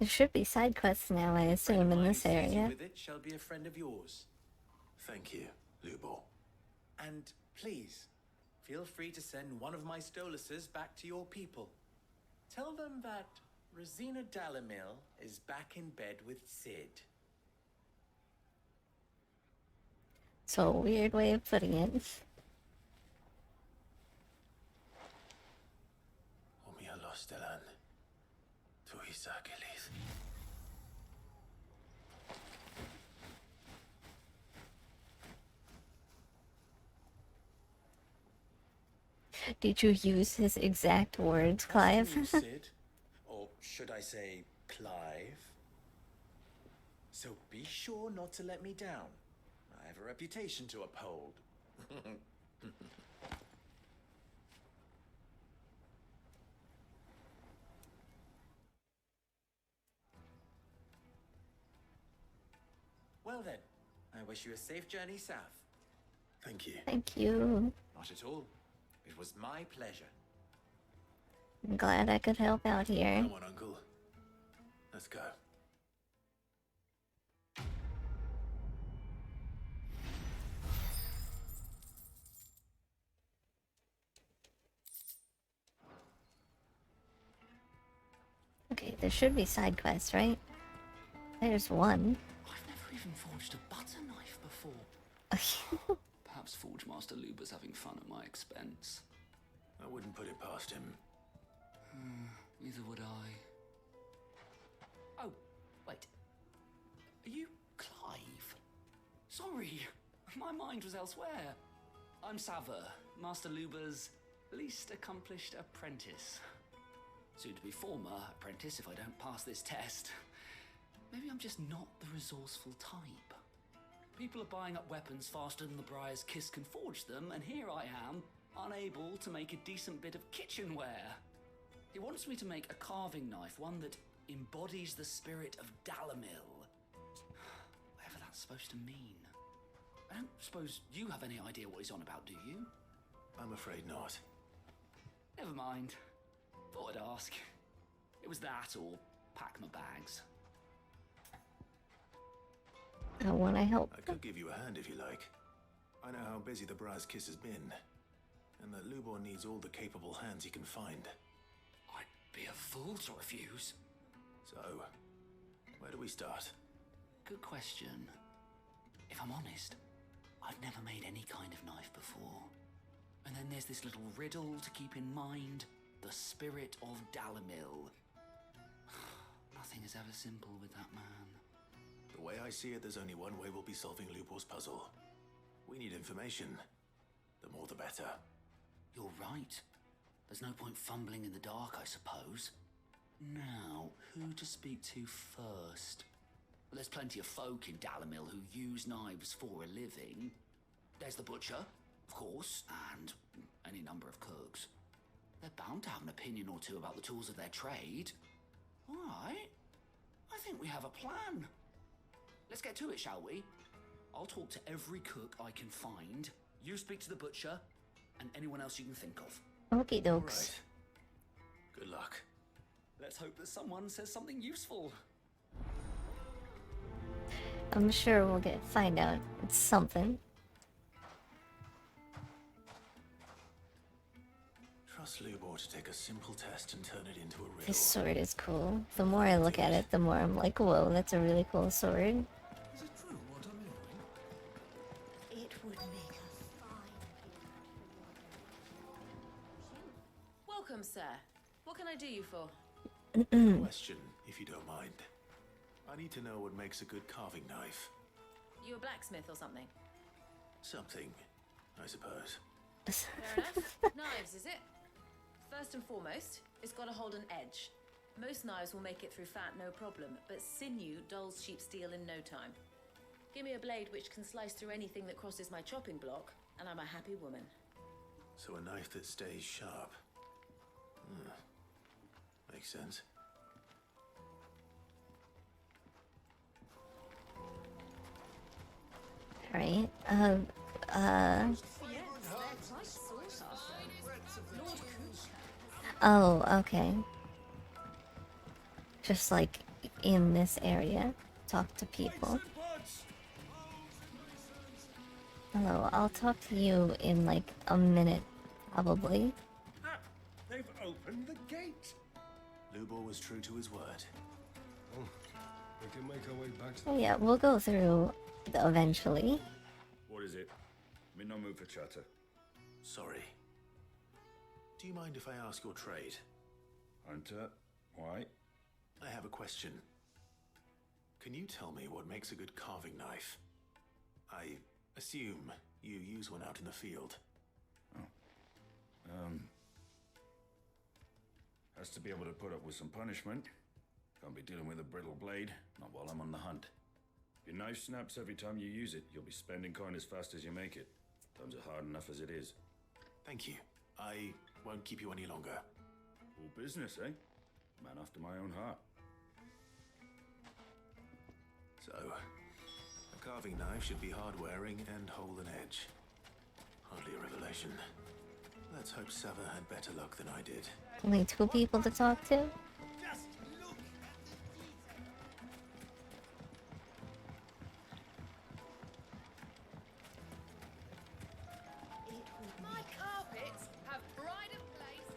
There should be side quests now, I assume, in this area. With it shall be a friend of yours. Thank you, Lubor. And please, feel free to send one of my Stoluses back to your people. Tell them that Rosina Dalamil is back in bed with Sid. So, a weird way of putting it. Omia Lostelan. Tuisa Achilles. Did you use his exact words, Clive? You, Sid, or should I say Clive? So be sure not to let me down. I have a reputation to uphold. Well then, I wish you a safe journey south. Thank you. Thank you. Not at all. It was my pleasure. I'm glad I could help out here. Come on, Uncle. Let's go. Okay, there should be side quests, right? There's one. I've never even forged a butter knife before. Perhaps Forge Master Luber's having fun at my expense. I wouldn't put it past him. Neither would I. Oh, wait. Are you Clive? Sorry, my mind was elsewhere. I'm Saver, Master Luber's least accomplished apprentice. Soon to be former apprentice if I don't pass this test. Maybe I'm just not the resourceful type. People are buying up weapons faster than the Briar's Kiss can forge them, and here I am, unable to make a decent bit of kitchenware. He wants me to make a carving knife, one that embodies the spirit of Dalamil. Whatever that's supposed to mean. I don't suppose you have any idea what he's on about, do you? I'm afraid not. Never mind. Thought I'd ask. It was that or pack my bags. I want to help. I could give you a hand if you like. I know how busy the Briar's Kiss has been, and that Lubor needs all the capable hands he can find. I'd be a fool to refuse. So, where do we start? Good question. If I'm honest, I've never made any kind of knife before. And then there's this little riddle to keep in mind. The spirit of Dalamil. Nothing is ever simple with that man. The way I see it, there's only one way we'll be solving Lubor's puzzle. We need information. The more the better. You're right. There's no point fumbling in the dark, I suppose. Now, who to speak to first? There's plenty of folk in Dalamil who use knives for a living. There's the butcher, of course, and any number of cooks. They're bound to have an opinion or two about the tools of their trade. All right. I think we have a plan. Let's get to it, shall we? I'll talk to every cook I can find. You speak to the butcher, and anyone else you can think of. Okie dokes. Right. Good luck. Let's hope that someone says something useful. I'm sure we'll find out something. Trust Lubor to take a simple test and turn it into a riddle. This sword is cool. The more I look at it, the more I'm like, whoa, that's a really cool sword. Is it true what I'm hearing? It would make a fine. Welcome, sir. What can I do you for? Question, if you don't mind. I need to know what makes a good carving knife. You a blacksmith or something? Something, I suppose. Fair enough. Knives, is it? First and foremost, it's got to hold an edge. Most knives will make it through fat, no problem, but sinew dulls cheap steel in no time. Give me a blade which can slice through anything that crosses my chopping block, and I'm a happy woman. So a knife that stays sharp. Makes sense. Right. Oh, okay. Just like in this area, talk to people. Hello, I'll talk to you in like a minute, probably. Ah, they've opened the gate. Lubor was true to his word. Oh, we can make our way back to Oh yeah, we'll go through eventually. What is it? I'm in no mood for chatter. Sorry. Do you mind if I ask your trade? Hunter, why? I have a question. Can you tell me what makes a good carving knife? I assume you use one out in the field. Has to be able to put up with some punishment. Can't be dealing with a brittle blade, not while I'm on the hunt. If your knife snaps every time you use it, you'll be spending coin as fast as you make it. Times are hard enough as it is. Thank you. I won't keep you any longer. All business, eh? Man after my own heart. So, a carving knife should be hard-wearing and hold an edge. Hardly a revelation. Let's hope Sava had better luck than I did. Only two people to talk to? My carpets have pride of place.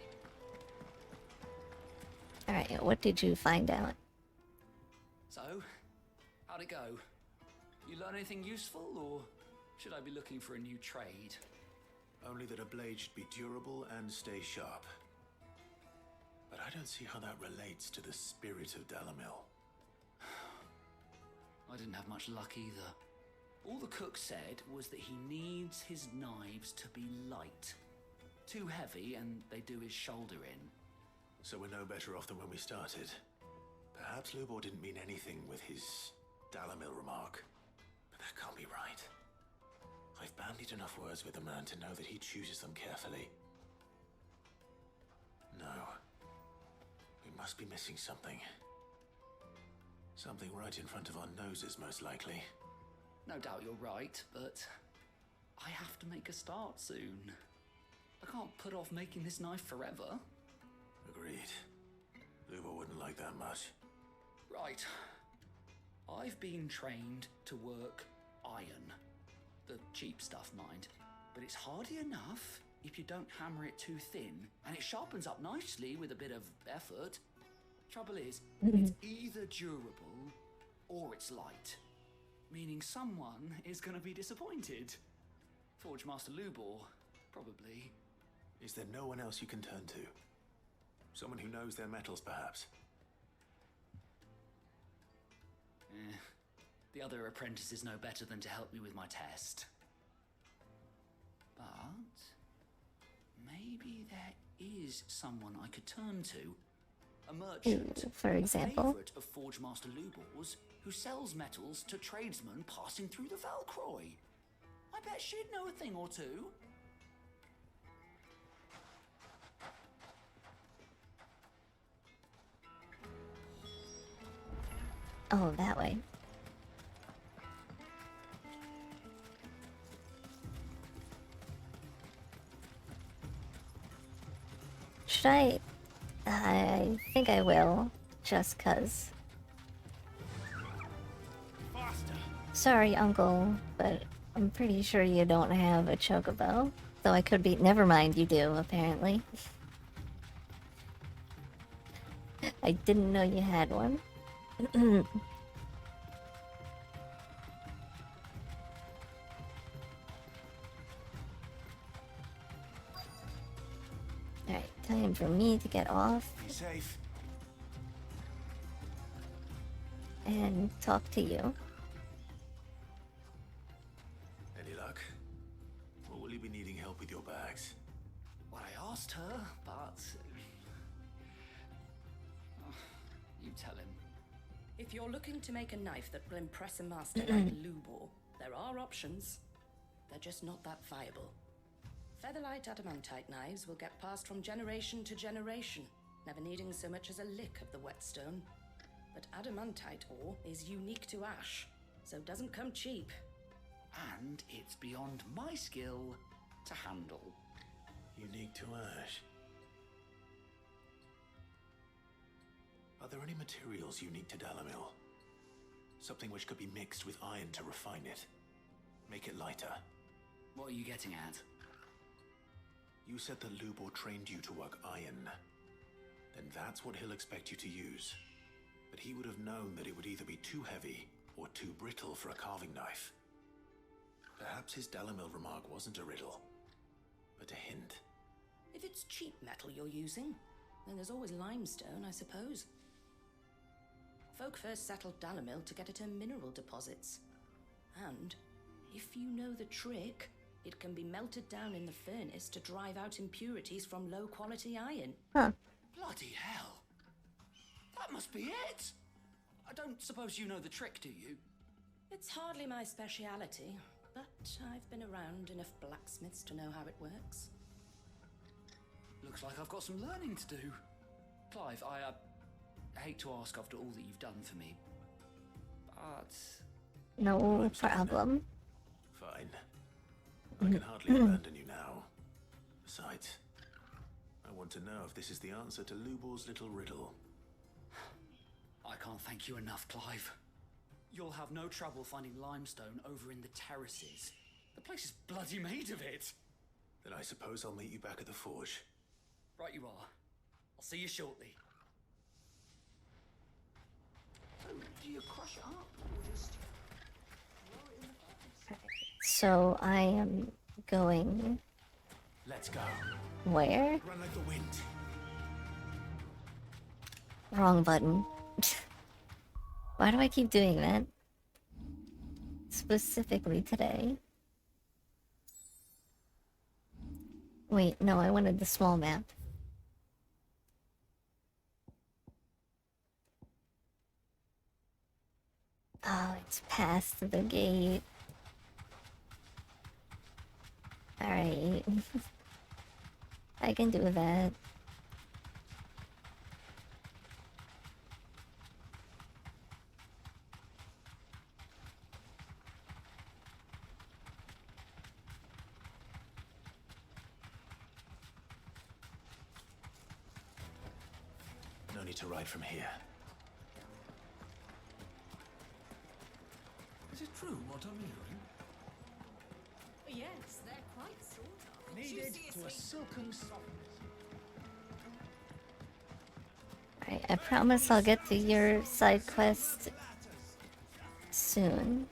Alright, what did you find out? So, how'd it go? You learn anything useful, or should I be looking for a new trade? Only that a blade should be durable and stay sharp. But I don't see how that relates to the spirit of Dalamil. I didn't have much luck either. All the cook said was that he needs his knives to be light. Too heavy and they do his shoulder in. So we're no better off than when we started. Perhaps Lubor didn't mean anything with his Dalamil remark. But that can't be right. I've bandied enough words with the man to know that he chooses them carefully. No. We must be missing something. Something right in front of our noses, most likely. No doubt you're right, but I have to make a start soon. I can't put off making this knife forever. Agreed. Lubor wouldn't like that much. Right. I've been trained to work iron. The cheap stuff, mind. But it's hardy enough if you don't hammer it too thin, and it sharpens up nicely with a bit of effort. Trouble is, it's either durable or it's light. Meaning someone is gonna be disappointed. Forge Master Lubor, probably. Is there no one else you can turn to? Someone who knows their metals, perhaps? The other apprentices know better than to help me with my test. But maybe there is someone I could turn to. A merchant. For example? A favorite of Forge Master Lubor's who sells metals to tradesmen passing through the Velcroy. I bet she'd know a thing or two. Oh, that way. Should I? I think I will, just 'cause. Sorry, Uncle, but I'm pretty sure you don't have a chocobo. Though I could be. Never mind, you do, apparently. I didn't know you had one. Alright, time for me to get off. Be safe. And talk to you. Any luck? Or will you be needing help with your bags? Well, I asked her, but... you tell him. If you're looking to make a knife that will impress a master like Lubor, there are options. They're just not that viable. Featherlight adamantite knives will get passed from generation to generation, never needing so much as a lick of the whetstone. But adamantite ore is unique to ash, so doesn't come cheap. And it's beyond my skill to handle. Unique to ash. Are there any materials unique to Dalamil? Something which could be mixed with iron to refine it. Make it lighter. What are you getting at? You said that Lubor trained you to work iron. Then that's what he'll expect you to use. But he would have known that it would either be too heavy or too brittle for a carving knife. Perhaps his Dalamil remark wasn't a riddle, but a hint. If it's cheap metal you're using, then there's always limestone, I suppose. Folk first settled Dalamil to get at her mineral deposits. And, if you know the trick, it can be melted down in the furnace to drive out impurities from low-quality iron. Huh. Bloody hell! That must be it! I don't suppose you know the trick, do you? It's hardly my speciality, but I've been around enough blacksmiths to know how it works. Looks like I've got some learning to do. Clive, I hate to ask after all that you've done for me, but... No problem. Fine. I can hardly abandon you now. Besides, I want to know if this is the answer to Lubor's little riddle. I can't thank you enough, Clive. You'll have no trouble finding limestone over in the terraces. The place is bloody made of it. Then I suppose I'll meet you back at the forge. Right you are. I'll see you shortly. So, do you crush it up or just throw it in the furnace? So I am going... Let's go. Where? Run like the wind. Wrong button. Why do I keep doing that? Specifically today. Wait, no, I wanted the small map. Oh, it's past the gate. Alright. I can do that. No need to ride from here. Is it true what I'm hearing? Yes, they're quite sort of. Needed to a silken softness. Alright, I promise I'll get to your side quest soon.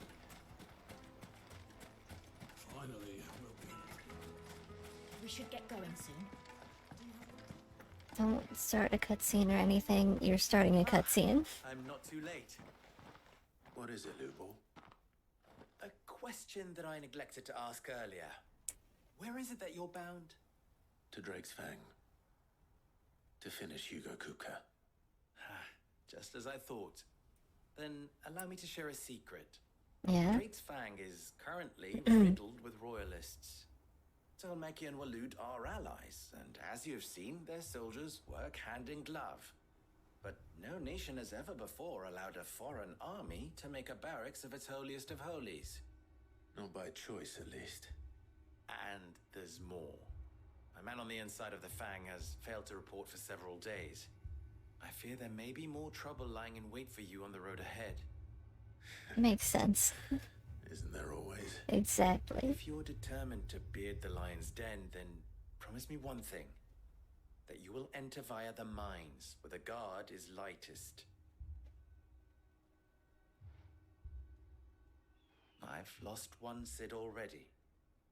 Finally, we'll be. We should get going soon. Don't start a cutscene or anything. You're starting a cutscene. I'm not too late. What is it, Lubor? A question that I neglected to ask earlier. Where is it that you're bound? To Drake's Fang. To finish Hugo Kuka. Just as I thought. Then allow me to share a secret. Yeah? Drake's Fang is currently riddled with royalists. Tolmeki and Walud are allies, and as you have seen, their soldiers work hand in glove. But no nation has ever before allowed a foreign army to make a barracks of its holiest of holies. Not by choice, at least. And there's more. A man on the inside of the Fang has failed to report for several days. I fear there may be more trouble lying in wait for you on the road ahead. Makes sense. Isn't there always? Exactly. If you're determined to beard the lion's den, then promise me one thing. That you will enter via the mines, where the guard is lightest. I've lost one Cid already.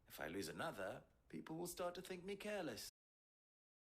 If I lose another, people will start to think me careless.